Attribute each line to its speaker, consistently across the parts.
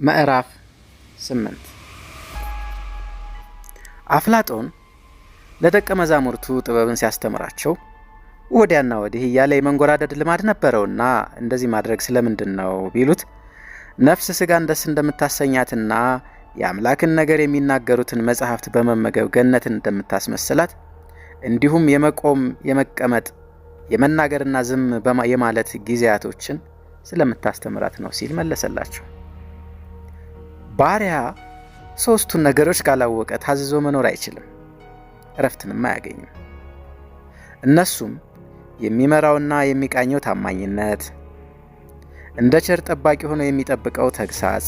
Speaker 1: ምዕራፍ 8 አፍላጦን ለደቀ መዛሙርቱ ጥበብን ሲያስተምራቸው ወዲያና ወዲህ እያለ የመንጎራደድ ልማድ ነበረውና እንደዚህ ማድረግ ስለምንድን ነው ቢሉት ነፍስ ስጋን ደስ እንደምታሰኛትና የአምላክን ነገር የሚናገሩትን መጻሕፍት በመመገብ ገነትን እንደምታስመስላት እንዲሁም የመቆም የመቀመጥ የመናገርና ዝም የማለት ጊዜያቶችን ስለምታስተምራት ነው ሲል መለሰላቸው። ባሪያ ሶስቱን ነገሮች ካላወቀ ታዝዞ መኖር አይችልም፣ እረፍትንም አያገኝም። እነሱም የሚመራውና የሚቃኘው ታማኝነት፣ እንደ ቸር ጠባቂ ሆኖ የሚጠብቀው ተግሳጽ፣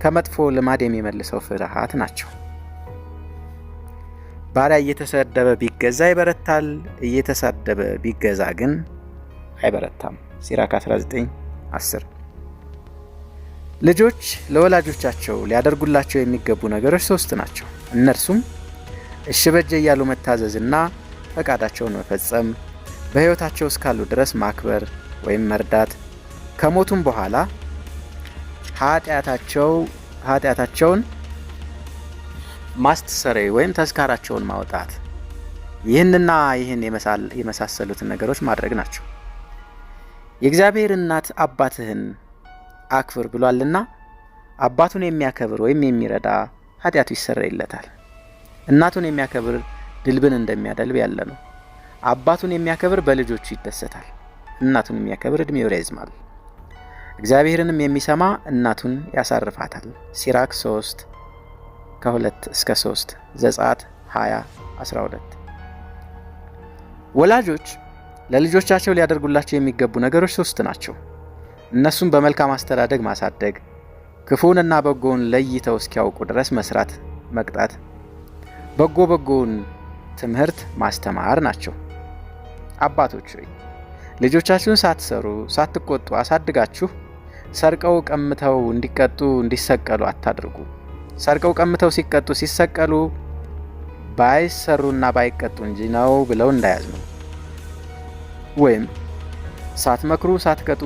Speaker 1: ከመጥፎ ልማድ የሚመልሰው ፍርሃት ናቸው። ባሪያ እየተሰደበ ቢገዛ ይበረታል፣ እየተሳደበ ቢገዛ ግን አይበረታም። ሲራክ 19:10። ልጆች ለወላጆቻቸው ሊያደርጉላቸው የሚገቡ ነገሮች 3 ናቸው። እነርሱም እሺ በጀ እያሉ መታዘዝና ፈቃዳቸውን መፈጸም፣ በሕይወታቸው እስካሉ ድረስ ማክበር ወይም መርዳት፣ ከሞቱም በኋላ ኃጢአታቸውን ማስተሰረይ ወይም ተስካራቸውን ማውጣት፣ ይህን የመሳሰሉትን ነገሮች ማድረግ ናቸው። የእግዚአብሔር እናት አባትህን አክብር ብሏልና አባቱን የሚያከብር ወይም የሚረዳ ኃጢአቱ ይሰረይለታል። እናቱን የሚያከብር ድልብን እንደሚያደልብ ያለ ነው። አባቱን የሚያከብር በልጆቹ ይደሰታል፣ እናቱን የሚያከብር ዕድሜው ይረዝማል። እግዚአብሔርንም የሚሰማ እናቱን ያሳርፋታል። ሲራክ 3:2-3 ዘጸአት 20:12። ወላጆች ለልጆቻቸው ሊያደርጉላቸው የሚገቡ ነገሮች 3 ናቸው። እነሱም በመልካም አስተዳደግ ማሳደግ፣ ክፉንና በጎውን ለይተው እስኪያውቁ ድረስ መስራት፣ መቅጣት፣ በጎውን ትምህርት ማስተማር ናቸው። አባቶች ሆይ ልጆቻችሁን ሳትሰሩ ሳትቆጡ አሳድጋችሁ ሰርቀው ቀምተው እንዲቀጡ እንዲሰቀሉ አታድርጉ። ሰርቀው ቀምተው ሲሰቀሉ ባይሰሩና ባይቀጡ እንጂ ነው ብለው እንዳያዝኑ። ወይም ሳትመክሩ ሳትቀጡ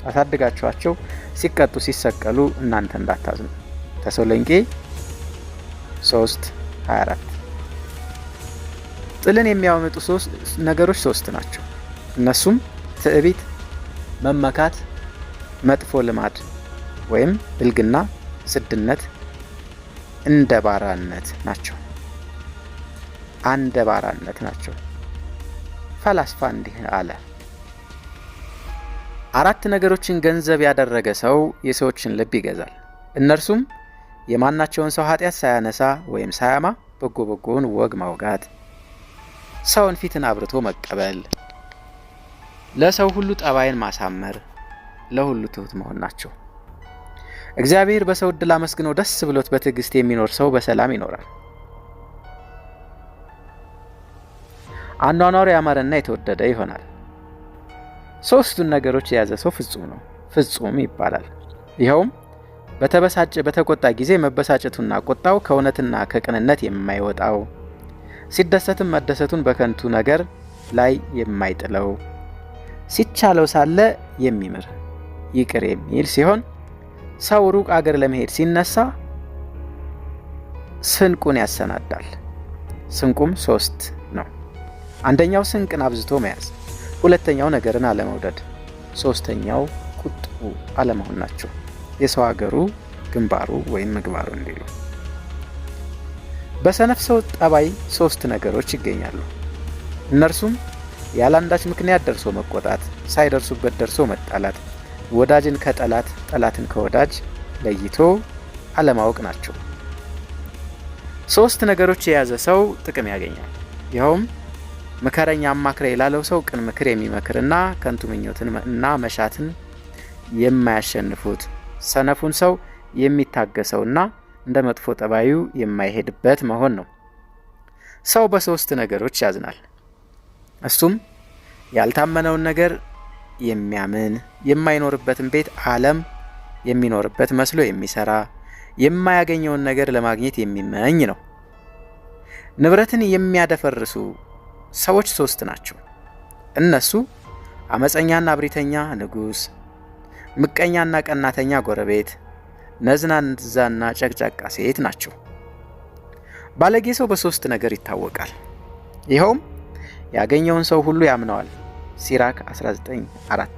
Speaker 1: አሳድጋችኋቸው ሲቀጡ ሲሰቀሉ እናንተ እንዳታዝኑ። ተሰሎንቄ 3:24። ጥልን የሚያመጡ ነገሮች 3 ናቸው። እነሱም ትዕቢት፣ መመካት፣ መጥፎ ልማድ ወይም ብልግና፣ ስድነት፣ አንደባራነት ናቸው። ፈላስፋ እንዲህ አለ፣ 4 ነገሮችን ገንዘብ ያደረገ ሰው የሰዎችን ልብ ይገዛል። እነርሱም የማናቸውን ሰው ኃጢአት ሳያነሳ ወይም ሳያማ በጎውን ወግ ማውጋት፣ ሰውን ፊትን አብርቶ መቀበል፣ ለሰው ሁሉ ጠባይን ማሳመር፣ ለሁሉ ትሁት መሆን ናቸው። እግዚአብሔር በሰው ዕድል አመስግኖ ደስ ብሎት በትዕግስት የሚኖር ሰው በሰላም ይኖራል። አኗኗሩ ያማረና የተወደደ ይሆናል። 3ቱን ነገሮች የያዘ ሰው ፍጹም ይባላል። ይኸውም በተቆጣ ጊዜ መበሳጨቱና ቁጣው ከእውነትና ከቅንነት የማይወጣው፣ ሲደሰትም መደሰቱን በከንቱ ነገር ላይ የማይጥለው፣ ሲቻለው ሳለ የሚምር ይቅር የሚል ሲሆን፣ ሰው ሩቅ አገር ለመሄድ ሲነሳ ስንቁን ያሰናዳል። ስንቁም 3 ነው። አንደኛው ስንቅን አብዝቶ መያዝ፣ ሁለተኛው ነገርን አለመውደድ፣ 3ኛው ቁጡ አለመሆን ናቸው። የሰው ሀገሩ ግንባሩ ወይም ምግባሩ እንዲሉ። በሰነፍ ሰው ጠባይ 3 ነገሮች ይገኛሉ። እነርሱም ያላንዳች ምክንያት ደርሶ መቆጣት፣ ሳይደርሱበት ደርሶ መጣላት፣ ወዳጅን ከጠላት ጠላትን ከወዳጅ ለይቶ አለማወቅ ናቸው። 3 ነገሮች የያዘ ሰው ጥቅም ያገኛል። ይኸውም ምከረኛ አማክረ ላለው ሰው ቅን ምክር የሚመክርና ከንቱ ምኞትን እና መሻትን የማያሸንፉት፣ ሰነፉን ሰው የሚታገሰውና እንደ መጥፎ ጠባዩ የማይሄድበት መሆን ነው። ሰው በ3 ነገሮች ያዝናል። እሱም ያልታመነውን ነገር የሚያምን፣ የማይኖርበትን ቤት ዓለም የሚኖርበት መስሎ የሚሰራ፣ የማያገኘውን ነገር ለማግኘት የሚመኝ ነው። ንብረትን የሚያደፈርሱ ሰዎች 3 ናቸው። እነሱ አመፀኛና እብሪተኛ ንጉስ፣ ምቀኛና ቀናተኛ ጎረቤት፣ ነዝናዛና ጨቅጫቃ ሴት ናቸው። ባለጌ ሰው በሶስት ነገር ይታወቃል። ይኸውም ያገኘውን ሰው ሁሉ ያምነዋል። ሲራክ 19:4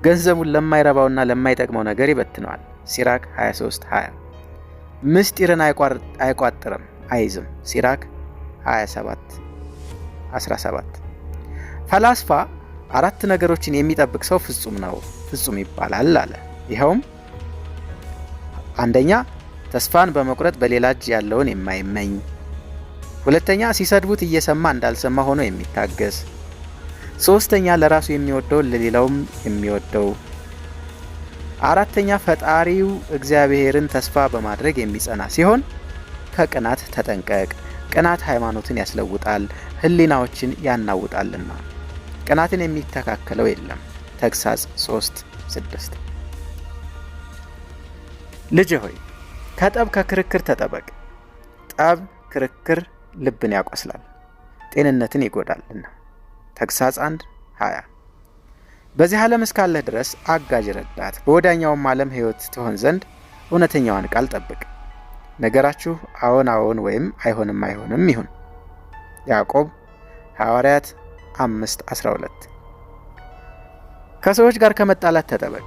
Speaker 1: ገንዘቡን ለማይረባውና ለማይጠቅመው ነገር ይበትነዋል። ሲራክ 23:20 ምስጢርን አይቋጥርም አይዝም። ሲራክ 27:17 ፈላስፋ 4 ነገሮችን የሚጠብቅ ሰው ፍጹም ነው፣ ፍጹም ይባላል አለ። ይኸውም አንደኛ ተስፋን በመቁረጥ በሌላ እጅ ያለውን የማይመኝ፣ ሁለተኛ ሲሰድቡት እየሰማ እንዳልሰማ ሆኖ የሚታገስ፣ ሶስተኛ ለራሱ የሚወደውን ለሌላውም የሚወደው፣ አራተኛ ፈጣሪው እግዚአብሔርን ተስፋ በማድረግ የሚጸና ሲሆን ከቅናት ተጠንቀቅ፣ ቅናት ሃይማኖትን ያስለውጣል፣ ሕሊናዎችን ያናውጣልና ቅናትን የሚተካከለው የለም። ተግሳጽ 3:6 ልጅ ሆይ ከጠብ ከክርክር ተጠበቅ። ጠብ ክርክር ልብን ያቆስላል፣ ጤንነትን ይጎዳልና። ተግሳጽ 1:20 በዚህ ዓለም እስካለህ ድረስ አጋዥ ረዳት፣ በወዲያኛውም ዓለም ሕይወት ትሆን ዘንድ እውነተኛዋን ቃል ጠብቅ። ነገራችሁ አዎን አዎን ወይም አይሆንም አይሆንም ይሁን። ያዕቆብ ሐዋርያት 5:12 ከሰዎች ጋር ከመጣላት ተጠበቅ።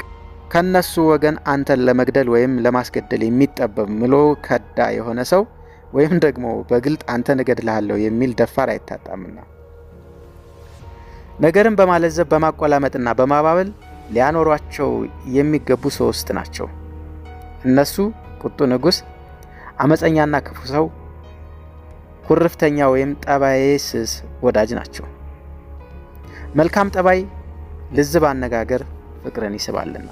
Speaker 1: ከነሱ ወገን አንተን ለመግደል ወይም ለማስገደል የሚጠበብ ምሎ ከዳ የሆነ ሰው ወይም ደግሞ በግልጥ አንተን እገድልሃለሁ የሚል ደፋር አይታጣምና። ነገርን በማለዘብ በማቆላመጥና በማባበል ሊያኖሯቸው የሚገቡ 3 ናቸው። እነሱ ቁጡ ንጉሥ፣ አመፀኛና ክፉ ሰው፣ ኩርፍተኛ ወይም ጠባዬ ስስ ወዳጅ ናቸው። መልካም ጠባይ፣ ልዝብ አነጋገር ፍቅርን ይስባልና።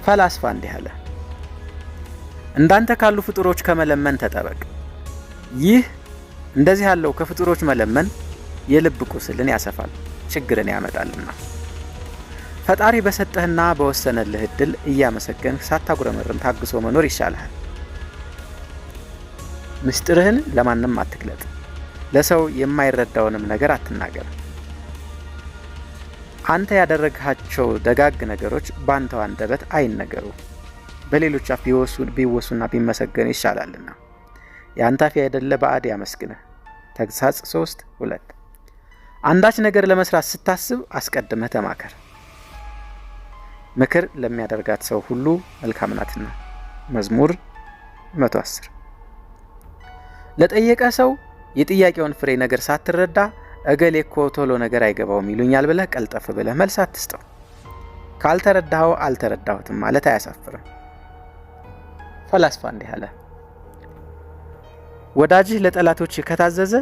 Speaker 1: ፈላስፋ እንዲህ አለ፣ እንዳንተ ካሉ ፍጡሮች ከመለመን ተጠበቅ። ይህ እንደዚህ ያለው ከፍጡሮች መለመን የልብ ቁስልን ያሰፋል፣ ችግርን ያመጣልና። ፈጣሪ በሰጠህና በወሰነልህ እድል እያመሰገንህ ሳታጉረመርም ታግሶ መኖር ይሻልሃል። ምስጢርህን ለማንም አትግለጥ፣ ለሰው የማይረዳውንም ነገር አትናገር። አንተ ያደረግሃቸው ደጋግ ነገሮች ባንተው አንደበት አይነገሩ፣ በሌሎች አፍ ቢወሱና ቢመሰገኑ ይሻላልና። ያንተ አፍ አይደለ ባዕድ ያመስግንህ። ተግሳጽ 3:2 አንዳች ነገር ለመስራት ስታስብ አስቀድመህ ተማከር፣ ምክር ለሚያደርጋት ሰው ሁሉ መልካም ናትና። መዝሙር 110 ለጠየቀ ሰው የጥያቄውን ፍሬ ነገር ሳትረዳ እገሌ እኮ ቶሎ ነገር አይገባውም ይሉኛል ብለህ ቀልጠፍ ብለህ መልስ አትስጠው። ካልተረዳኸው አልተረዳሁትም ማለት አያሳፍርም። ፈላስፋ እንዲህ አለ፣ ወዳጅህ ለጠላቶች ከታዘዘ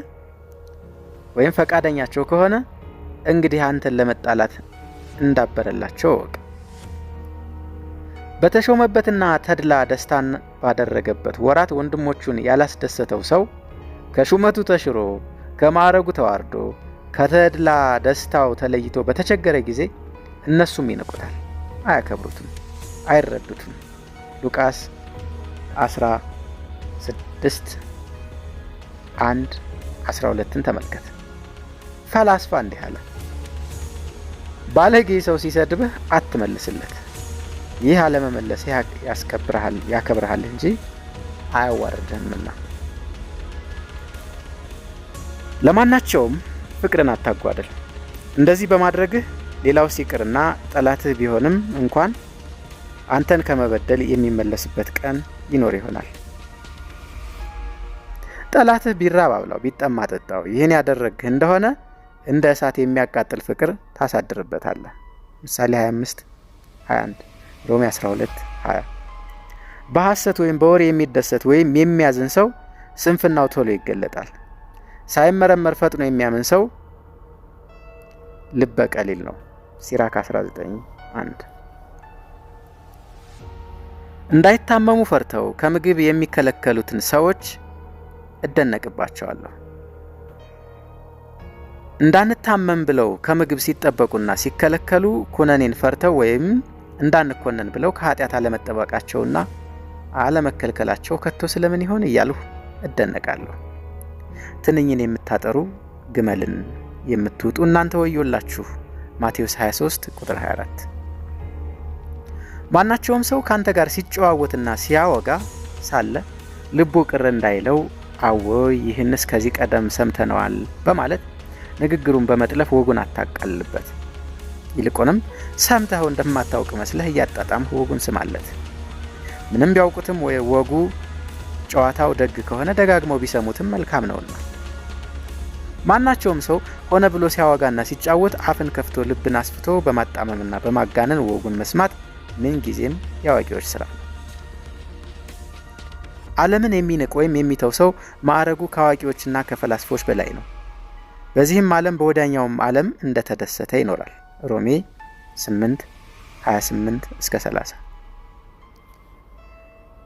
Speaker 1: ወይም ፈቃደኛቸው ከሆነ እንግዲህ አንተን ለመጣላት እንዳበረላቸው ወቅ። በተሾመበትና ተድላ ደስታን ባደረገበት ወራት ወንድሞቹን ያላስደሰተው ሰው ከሹመቱ ተሽሮ ከማዕረጉ ተዋርዶ ከተድላ ደስታው ተለይቶ በተቸገረ ጊዜ እነሱም ይንቁታል፣ አያከብሩትም፣ አይረዱትም። ሉቃስ 16:1-12 ተመልከት። ፈላስፋ እንዲህ አለ፣ ባለጌ ሰው ሲሰድብህ አትመልስለት። ይህ አለመመለስ ያከብርሃል እንጂ አያዋርድህምና። ለማናቸውም ፍቅርን አታጓደል። እንደዚህ በማድረግህ ሌላው ሲቅርና ጠላትህ ቢሆንም እንኳን አንተን ከመበደል የሚመለስበት ቀን ይኖር ይሆናል። ጠላትህ ቢራብ አብላው፣ ቢጠማ ጠጣው። ይህን ያደረግህ እንደሆነ እንደ እሳት የሚያቃጥል ፍቅር ታሳድርበታለህ። ምሳሌ 25:21 ሮሜ 12:20 በሐሰት ወይም በወሬ የሚደሰት ወይም የሚያዝን ሰው ስንፍናው ቶሎ ይገለጣል። ሳይመረመር ፈጥኖ የሚያምን ሰው ልበ ቀሊል ነው። ሲራክ 19:1 እንዳይታመሙ ፈርተው ከምግብ የሚከለከሉትን ሰዎች እደነቅባቸዋለሁ። እንዳንታመም ብለው ከምግብ ሲጠበቁና ሲከለከሉ ኩነኔን ፈርተው ወይም እንዳንኮነን ብለው ከኃጢአት አለመጠበቃቸውና አለመከልከላቸው ከቶ ስለምን ይሆን እያልሁ እደነቃለሁ። ትንኝን የምታጠሩ ግመልን የምትውጡ እናንተ ወዮላችሁ። ማቴዎስ 23 ቁጥር 24። ማናቸውም ሰው ካንተ ጋር ሲጨዋወትና ሲያወጋ ሳለ ልቡ ቅር እንዳይለው አዎይ ይህንስ ከዚህ ቀደም ሰምተነዋል በማለት ንግግሩን በመጥለፍ ወጉን አታቃልልበት። ይልቁንም ሰምተው እንደማታውቅ መስለህ እያጣጣምህ ወጉን ስማለት። ምንም ቢያውቁትም ወጉ ጨዋታው ደግ ከሆነ ደጋግመው ቢሰሙትም መልካም ነውና። ማናቸውም ሰው ሆነ ብሎ ሲያወጋና ሲጫወት አፍን ከፍቶ ልብን አስፍቶ በማጣመምና በማጋነን ወጉን መስማት ምን ጊዜም ያዋቂዎች ስራ። ዓለምን የሚንቅ ወይም የሚተው ሰው ማዕረጉ ከአዋቂዎችና ከፈላስፎች በላይ ነው። በዚህም ዓለም በወዳኛውም ዓለም እንደተደሰተ ይኖራል። ሮሜ 8:28-30።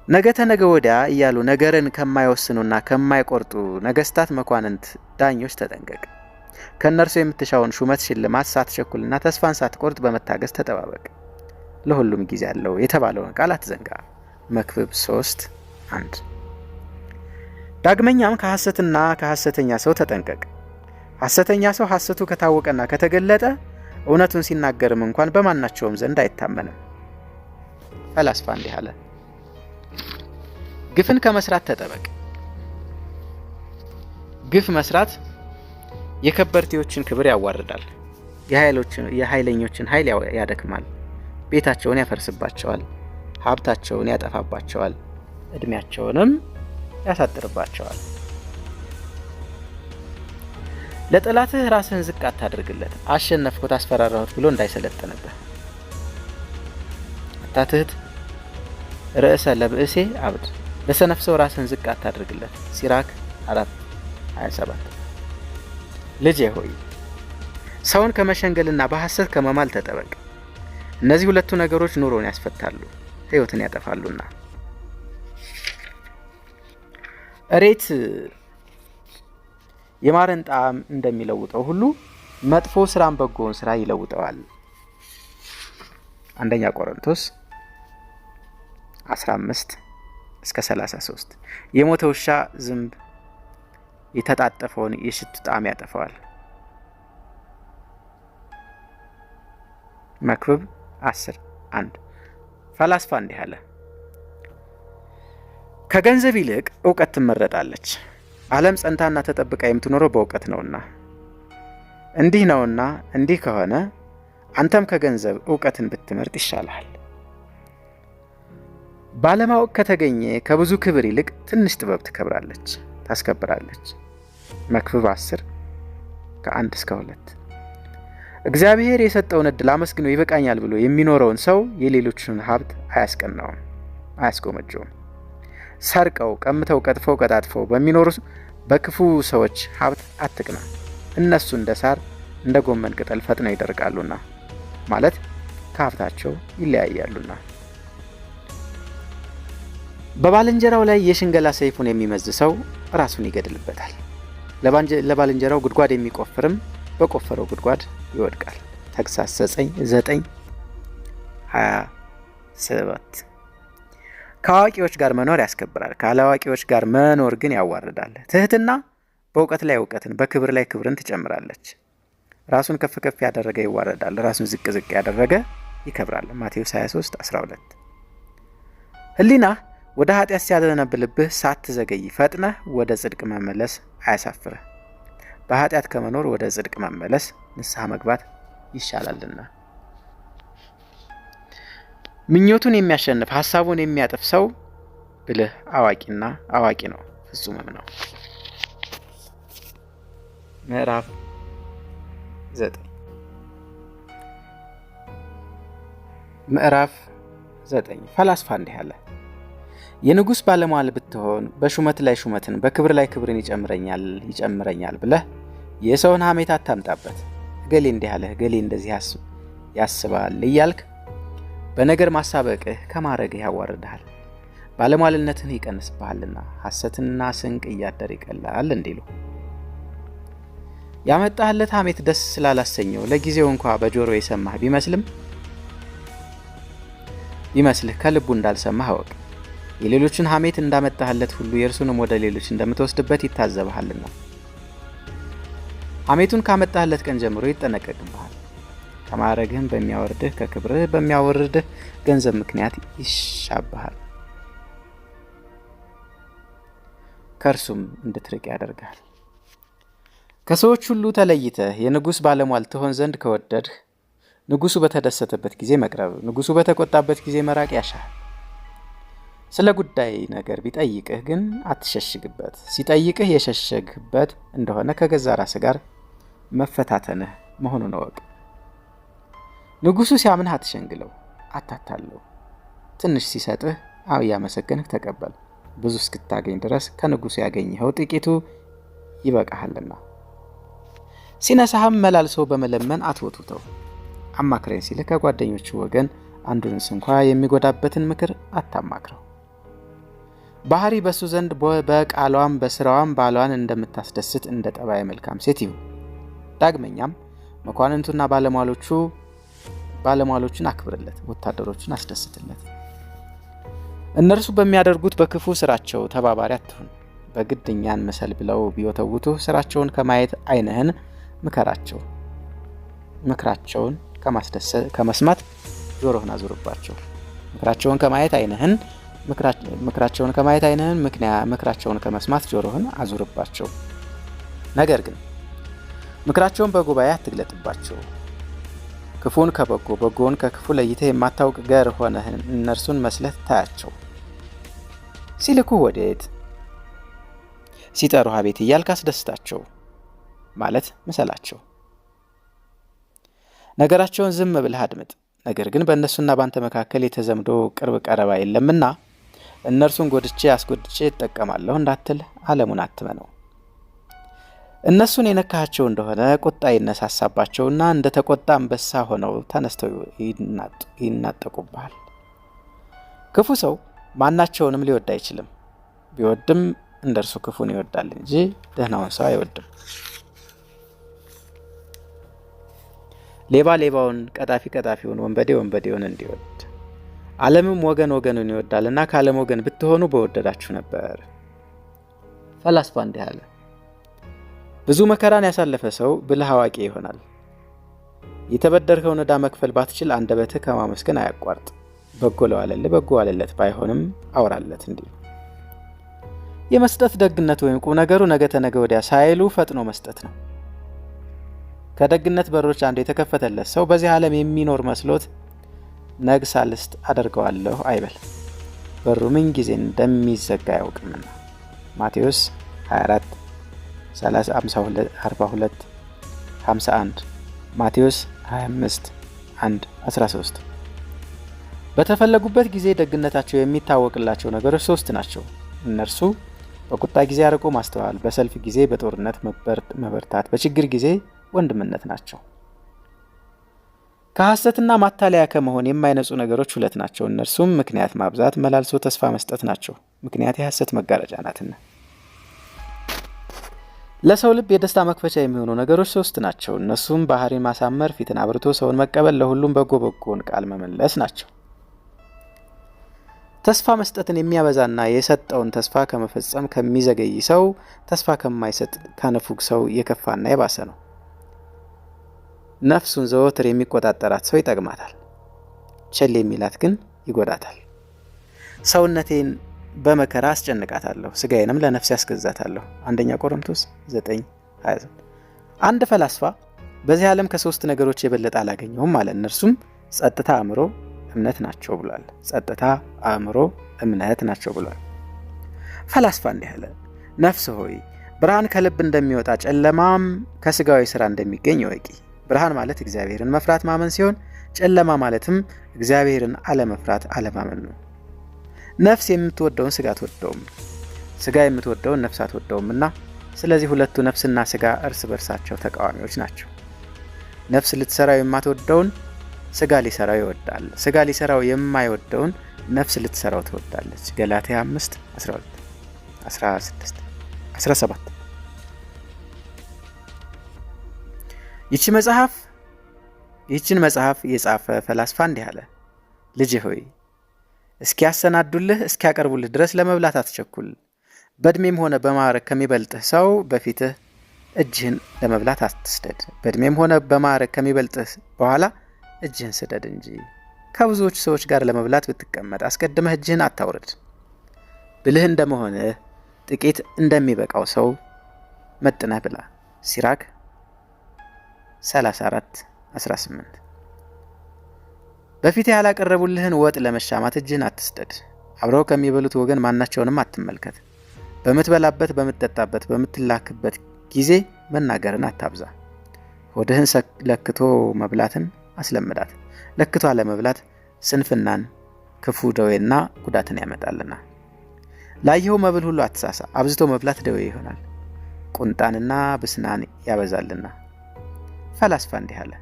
Speaker 1: ነገ ተነገ ወዲያ እያሉ ነገርን ከማይወስኑና ከማይቆርጡ ነገስታት፣ መኳንንት፣ ዳኞች ተጠንቀቅ። ከእነርሱ የምትሻውን ሹመት፣ ሽልማት ሳትቸኩልና ተስፋን ሳትቆርጥ በመታገስ ተጠባበቅ። ለሁሉም ጊዜ አለው የተባለውን ቃል አትዘንጋ። መክብብ 3:1። ዳግመኛም ከሐሰትና ከሐሰተኛ ሰው ተጠንቀቅ። ሐሰተኛ ሰው ሐሰቱ ከታወቀና ከተገለጠ እውነቱን ሲናገርም እንኳን በማናቸውም ዘንድ አይታመንም። ፈላስፋ እንዲህ አለ፣ ግፍን ከመስራት ተጠበቅ። ግፍ መስራት የከበርቴዎችን ክብር ያዋርዳል፣ የኃይለኞችን ኃይል ያደክማል፣ ቤታቸውን ያፈርስባቸዋል፣ ሀብታቸውን ያጠፋባቸዋል፣ እድሜያቸውንም ያሳጥርባቸዋል። ለጠላትህ ራስህን ዝቅ አታድርግለት፣ አሸነፍኩት አስፈራራሁት ብሎ እንዳይሰለጥንብህ። አታትህት ርዕሰ ለብእሴ አብድ፣ ለሰነፍ ሰው ራስህን ዝቅ አታድርግለት። ሲራክ 4:27። ልጄ ሆይ ሰውን ከመሸንገልና በሐሰት ከመማል ተጠበቅ። እነዚህ ሁለቱ ነገሮች ኑሮን ያስፈታሉ፣ ሕይወትን ያጠፋሉና። እሬት የማርን ጣዕም እንደሚለውጠው ሁሉ መጥፎ ስራን በጎውን ስራ ይለውጠዋል። አንደኛ ቆሮንቶስ 15-33። የሞተ ውሻ ዝንብ የተጣጠፈውን የሽቱ ጣዕም ያጠፋዋል። መክብብ 10:1። ፈላስፋ እንዲህ አለ፣ ከገንዘብ ይልቅ ዕውቀት ትመረጣለች። ዓለም ጸንታና ተጠብቃ የምትኖረው በእውቀት ነውና። እንዲህ ነውና እንዲህ ከሆነ አንተም ከገንዘብ ዕውቀትን ብትመርጥ ይሻልሃል። ባለማወቅ ከተገኘ ከብዙ ክብር ይልቅ ትንሽ ጥበብ ታስከብራለች። መክብብ 10:1-2። እግዚአብሔር የሰጠውን ዕድል አመስግኖ ይበቃኛል ብሎ የሚኖረውን ሰው የሌሎችን ሀብት አያስቀናውም፣ አያስጎመጀውም። ሰርቀው፣ ቀምተው፣ ቀጥፈው፣ ቀጣጥፈው በሚኖሩ በክፉ ሰዎች ሀብት አትቅና። እነሱ እንደ ሳር እንደ ጎመን ቅጠል ፈጥነው ይደርቃሉና፣ ማለት ከሀብታቸው ይለያያሉና። በባልንጀራው ላይ የሽንገላ ሰይፉን የሚመዝ ሰው ራሱን ይገድልበታል። ለባልንጀራው ጉድጓድ የሚቆፍርም በቆፈረው ጉድጓድ ይወድቃል። ተግሳጽ 9:27። ከአዋቂዎች ጋር መኖር ያስከብራል፣ ካላዋቂዎች ጋር መኖር ግን ያዋርዳል። ትህትና በእውቀት ላይ እውቀትን፣ በክብር ላይ ክብርን ትጨምራለች። ራሱን ከፍ ከፍ ያደረገ ይዋረዳል፣ ራሱን ዝቅ ዝቅ ያደረገ ይከብራል። ማቴዎስ 23:12። ሕሊና ወደ ኃጢአት ሲያዘነብልብህ ሳትዘገይ ፈጥነህ ወደ ጽድቅ መመለስ አያሳፍርህ። በኃጢአት ከመኖር ወደ ጽድቅ መመለስ፣ ንስሐ መግባት ይሻላልና። ምኞቱን የሚያሸንፍ ሐሳቡን የሚያጥፍ ሰው ብልህ አዋቂ ነው፣ ፍጹምም ነው። ምዕራፍ 9። ፈላስፋ እንዲህ አለ፣ የንጉሥ ባለሟል ብትሆን በሹመት ላይ ሹመትን በክብር ላይ ክብርን ይጨምረኛል ብለህ የሰውን ሐሜት አታምጣበት። ገሌ እንዲህ አለ፣ ገሌ እንደዚህ ያስባል እያልክ በነገር ማሳበቅህ ከማረግህ ያዋርድሃል፣ ባለሟልነትህን ይቀንስብሃልና ሐሰትና ስንቅ እያደር ይቀላል እንዲሉ። ያመጣህለት ሐሜት ደስ ስላላሰኘው ለጊዜው እንኳ በጆሮ የሰማህ ቢመስልህ ከልቡ እንዳልሰማህ አወቅ። የሌሎችን ሐሜት እንዳመጣህለት ሁሉ የእርሱንም ወደ ሌሎች እንደምትወስድበት ይታዘብሃልና። ሐሜቱን ካመጣህለት ቀን ጀምሮ ይጠነቀቅብሃል። ከማዕረግህም በሚያወርድህ ከክብርህ በሚያወርድህ ገንዘብ ምክንያት ይሻብሃል፣ ከእርሱም እንድትርቅ ያደርጋል። ከሰዎች ሁሉ ተለይተህ የንጉሥ ባለሟል ትሆን ዘንድ ከወደድህ ንጉሡ በተደሰተበት ጊዜ መቅረብ፣ ንጉሡ በተቆጣበት ጊዜ መራቅ ያሻል። ስለ ጉዳይ ነገር ቢጠይቅህ ግን አትሸሽግበት። ሲጠይቅህ የሸሸግበት እንደሆነ ከገዛ ራስህ ጋር መፈታተንህ መሆኑን እወቅ። ንጉሡ ሲያምንህ አትሸንግለው፣ አታታለው። ትንሽ ሲሰጥህ እያመሰገንህ ተቀበል። ብዙ እስክታገኝ ድረስ ከንጉሡ ያገኘኸው ጥቂቱ ይበቃሃልና። ሲነሳህም መላልሶ በመለመን አትወቱተው። አማክረኝ ሲልህ ከጓደኞቹ ወገን አንዱንስ እንኳ የሚጎዳበትን ምክር አታማክረው። ባህሪ በሱ ዘንድ በቃሏም በስራዋም ባሏን እንደምታስደስት እንደ ጠባይ መልካም ሴት ይሁን። ዳግመኛም መኳንንቱና ባለሟሎቹን አክብርለት፣ ወታደሮቹን አስደስትለት። እነርሱ በሚያደርጉት በክፉ ስራቸው ተባባሪ አትሁን። በግድ እኛን መሰል ብለው ቢወተውቱ ስራቸውን ከማየት ዓይንህን ምከራቸው። ምክራቸውን ከመስማት ጆሮህን አዙርባቸው። ምክራቸውን ከማየት ዓይንህን ምክራቸውን ከመስማት ጆሮህን አዙርባቸው። ነገር ግን ምክራቸውን በጉባኤ አትግለጥባቸው። ክፉን ከበጎ በጎውን ከክፉ ለይተህ የማታውቅ ገር ሆነህ እነርሱን መስለህ ታያቸው። ሲልኩህ ወዴት፣ ሲጠሩህ አቤት እያልክ አስደስታቸው ማለት ምሰላቸው። ነገራቸውን ዝም ብለህ አድምጥ። ነገር ግን በእነሱና ባንተ መካከል የተዘምዶ ቅርብ ቀረባ የለምና እነርሱን ጎድቼ አስጎድቼ እጠቀማለሁ እንዳትል ዓለሙን አትመነው። እነሱን የነካቸው እንደሆነ ቁጣ ይነሳሳባቸውና እንደ ተቆጣ አንበሳ ሆነው ተነስተው ይናጠቁብሃል። ክፉ ሰው ማናቸውንም ሊወድ አይችልም። ቢወድም እንደርሱ ክፉን ይወዳል እንጂ ደህናውን ሰው አይወድም። ሌባ ሌባውን፣ ቀጣፊ ቀጣፊውን፣ ወንበዴ ወንበዴውን እንዲወድ ዓለምም ወገን ወገኑን ይወዳልና ከዓለም ወገን ብትሆኑ በወደዳችሁ ነበር። ፈላስፋ እንዲህ አለ፣ ብዙ መከራን ያሳለፈ ሰው ብልህ አዋቂ ይሆናል። የተበደርከውን ዕዳ መክፈል ባትችል አንደበትህ ከማመስገን አያቋርጥ። በጎ ለዋለልህ በጎ ዋለለት፣ ባይሆንም አውራለት እንዲሉ። የመስጠት ደግነት ወይም ቁም ነገሩ ነገ ተነገ ወዲያ ሳይሉ ፈጥኖ መስጠት ነው። ከደግነት በሮች አንዱ የተከፈተለት ሰው በዚህ ዓለም የሚኖር መስሎት ነግ ሳልስት አደርገዋለሁ አይበል፣ በሩ ምን ጊዜ እንደሚዘጋ ያውቅምና። ማቴዎስ 24 42 51 ማቴዎስ 25 1 13 በተፈለጉበት ጊዜ ደግነታቸው የሚታወቅላቸው ነገሮች 3 ናቸው። እነርሱ በቁጣ ጊዜ አርቆ ማስተዋል፣ በሰልፍ ጊዜ በጦርነት መበርታት፣ በችግር ጊዜ ወንድምነት ናቸው። ከሐሰትና ማታለያ ከመሆን የማይነጹ ነገሮች 2 ናቸው። እነርሱም ምክንያት ማብዛት፣ መላልሶ ተስፋ መስጠት ናቸው። ምክንያት የሐሰት መጋረጃ ናትና። ለሰው ልብ የደስታ መክፈቻ የሚሆኑ ነገሮች 3 ናቸው። እነሱም ባህሪን ማሳመር፣ ፊትን አብርቶ ሰውን መቀበል፣ ለሁሉም በጎ በጎን ቃል መመለስ ናቸው። ተስፋ መስጠትን የሚያበዛና የሰጠውን ተስፋ ከመፈጸም ከሚዘገይ ሰው ተስፋ ከማይሰጥ ከንፉግ ሰው የከፋና የባሰ ነው። ነፍሱን ዘወትር የሚቆጣጠራት ሰው ይጠቅማታል፣ ቸል የሚላት ግን ይጎዳታል። ሰውነቴን በመከራ አስጨንቃታለሁ፣ ስጋዬንም ለነፍሴ ያስገዛታለሁ። 1 ቆሮንቶስ 9:20። አንድ ፈላስፋ በዚህ ዓለም ከ3 ነገሮች የበለጠ አላገኘውም አለ። እነርሱም ጸጥታ፣ አእምሮ፣ እምነት ናቸው ብሏል። ጸጥታ፣ አእምሮ፣ እምነት ናቸው ብሏል። ፈላስፋ እንዲህ አለ፣ ነፍስ ሆይ ብርሃን ከልብ እንደሚወጣ ጨለማም ከስጋዊ ሥራ እንደሚገኝ እወቂ። ብርሃን ማለት እግዚአብሔርን መፍራት ማመን ሲሆን ጨለማ ማለትም እግዚአብሔርን አለመፍራት አለማመን ነው። ነፍስ የምትወደውን ስጋ አትወደውም፣ ስጋ የምትወደውን ነፍስ አትወደውምና ስለዚህ ሁለቱ ነፍስና ስጋ እርስ በርሳቸው ተቃዋሚዎች ናቸው። ነፍስ ልትሰራው የማትወደውን ስጋ ሊሰራው ይወዳል፣ ስጋ ሊሰራው የማይወደውን ነፍስ ልትሰራው ትወዳለች። ገላትያ 5:12 16 17። ይህችን መጽሐፍ የጻፈ ፈላስፋ እንዲህ አለ፣ ልጅ ሆይ እስኪያሰናዱልህ እስኪያቀርቡልህ ድረስ ለመብላት አትቸኩል። በእድሜም ሆነ በማዕረግ ከሚበልጥህ ሰው በፊትህ እጅህን ለመብላት አትስደድ። በእድሜም ሆነ በማዕረግ ከሚበልጥህ በኋላ እጅህን ስደድ እንጂ። ከብዙዎች ሰዎች ጋር ለመብላት ብትቀመጥ አስቀድመህ እጅህን አታውርድ። ብልህ እንደመሆንህ ጥቂት እንደሚበቃው ሰው መጥነህ ብላ። ሲራክ 34:18። በፊት ያላቀረቡልህን ወጥ ለመሻማት እጅህን አትስደድ። አብረው ከሚበሉት ወገን ማናቸውንም አትመልከት። በምትበላበት፣ በምትጠጣበት፣ በምትላክበት ጊዜ መናገርን አታብዛ። ሆድህን ለክቶ መብላትን አስለምዳት። ለክቶ አለመብላት ስንፍናን፣ ክፉ ደዌና ጉዳትን ያመጣልና። ላየኸው መብል ሁሉ አትሳሳ። አብዝቶ መብላት ደዌ ይሆናል፣ ቁንጣንና ብስናን ያበዛልና። ፈላስፋ እንዲህ አለ፣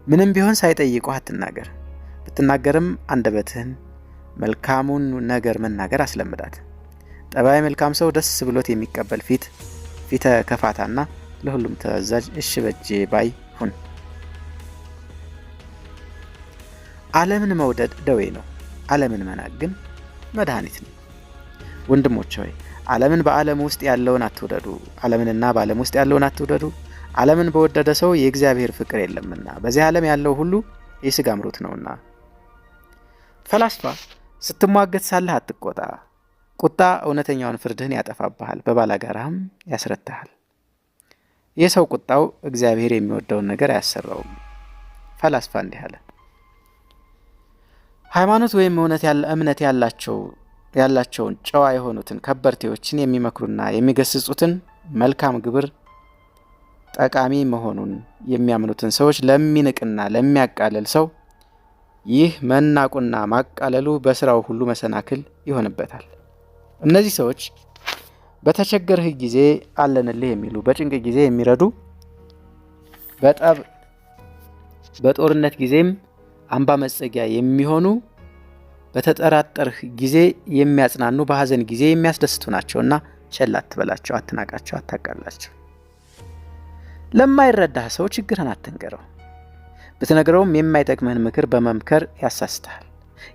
Speaker 1: ምንም ቢሆን ሳይጠይቁህ አትናገር። ብትናገርም አንደበትህን መልካሙን ነገር መናገር አስለምዳት። ጠባይ መልካም ሰው ደስ ብሎት የሚቀበል ፊተ ከፋታና ለሁሉም ተዛዥ እሺ በጄ ባይ ሁን። ዓለምን መውደድ ደዌ ነው፣ ዓለምን መናቅ ግን መድኃኒት ነው። ወንድሞቼ ሆይ ዓለምን በዓለም ውስጥ ያለውን አትውደዱ፣ ዓለምንና በዓለም ውስጥ ያለውን አትውደዱ። ዓለምን በወደደ ሰው የእግዚአብሔር ፍቅር የለምና፣ በዚህ ዓለም ያለው ሁሉ የሥጋ ምሮት ነውና። ፈላስፋ ስትሟገት ሳለህ አትቆጣ። ቁጣ እውነተኛውን ፍርድህን ያጠፋብሃል፣ በባላጋራህም ያስረታሃል። የሰው ቁጣው እግዚአብሔር የሚወደውን ነገር አያሰራውም። ፈላስፋ እንዲህ አለ፣ ሃይማኖት ወይም እምነት ያላቸውን ጨዋ የሆኑትን ከበርቴዎችን የሚመክሩና የሚገስጹትን መልካም ግብር ጠቃሚ መሆኑን የሚያምኑትን ሰዎች ለሚንቅና ለሚያቃለል ሰው ይህ መናቁና ማቃለሉ በስራው ሁሉ መሰናክል ይሆንበታል። እነዚህ ሰዎች በተቸገርህ ጊዜ አለንልህ የሚሉ፣ በጭንቅ ጊዜ የሚረዱ፣ በጦርነት ጊዜም አምባ መጸጊያ የሚሆኑ፣ በተጠራጠርህ ጊዜ የሚያጽናኑ፣ በሐዘን ጊዜ የሚያስደስቱ ናቸውና ቸል አትበላቸው፣ አትናቃቸው፣ አታቃላቸው። ለማይረዳህ ሰው ችግርህን አትንገረው። ብትነግረውም የማይጠቅምህን ምክር በመምከር ያሳስተሃል፣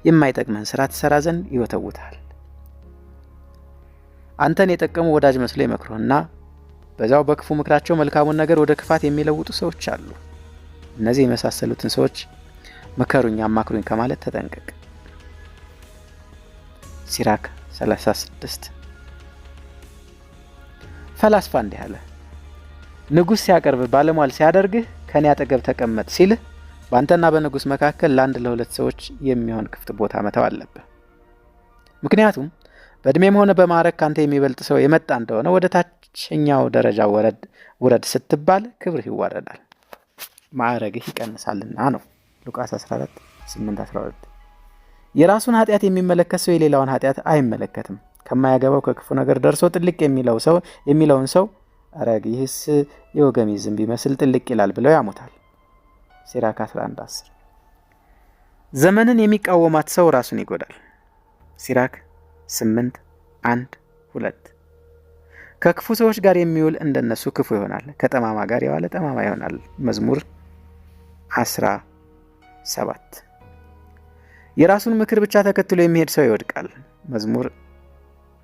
Speaker 1: የማይጠቅምህን ስራ ትሰራ ዘንድ ይወተውታል። አንተን የጠቀሙ ወዳጅ መስሎ ይመክሩህና በዛው በክፉ ምክራቸው መልካሙን ነገር ወደ ክፋት የሚለውጡ ሰዎች አሉ። እነዚህ የመሳሰሉትን ሰዎች ምከሩኝ፣ አማክሩኝ ከማለት ተጠንቀቅ። ሲራክ 36። ፈላስፋ እንዲህ አለ፣ ንጉሥ ሲያቀርብ ባለሟል ሲያደርግህ ከኔ አጠገብ ተቀመጥ ሲልህ በአንተና በንጉሥ መካከል ለአንድ ለሁለት ሰዎች የሚሆን ክፍት ቦታ መተው አለብህ። ምክንያቱም በእድሜም ሆነ በማዕረግ ካንተ የሚበልጥ ሰው የመጣ እንደሆነ ወደ ታችኛው ደረጃ ውረድ ስትባል ክብርህ ይዋረዳል፣ ማዕረግህ ይቀንሳልና ነው። ሉቃስ 14:8-12። የራሱን ኃጢአት የሚመለከት ሰው የሌላውን ኃጢአት አይመለከትም። ከማያገባው ከክፉ ነገር ደርሶ ጥልቅ የሚለውን ሰው አረግ ይህስ የወገሚ ዝንብ ቢመስል ጥልቅ ይላል ብለው ያሙታል። ሲራክ 11:10። ዘመንን የሚቃወማት ሰው ራሱን ይጎዳል። ሲራክ 8:1-2። ከክፉ ሰዎች ጋር የሚውል እንደነሱ ክፉ ይሆናል፣ ከጠማማ ጋር የዋለ ጠማማ ይሆናል። መዝሙር 17። የራሱን ምክር ብቻ ተከትሎ የሚሄድ ሰው ይወድቃል። መዝሙር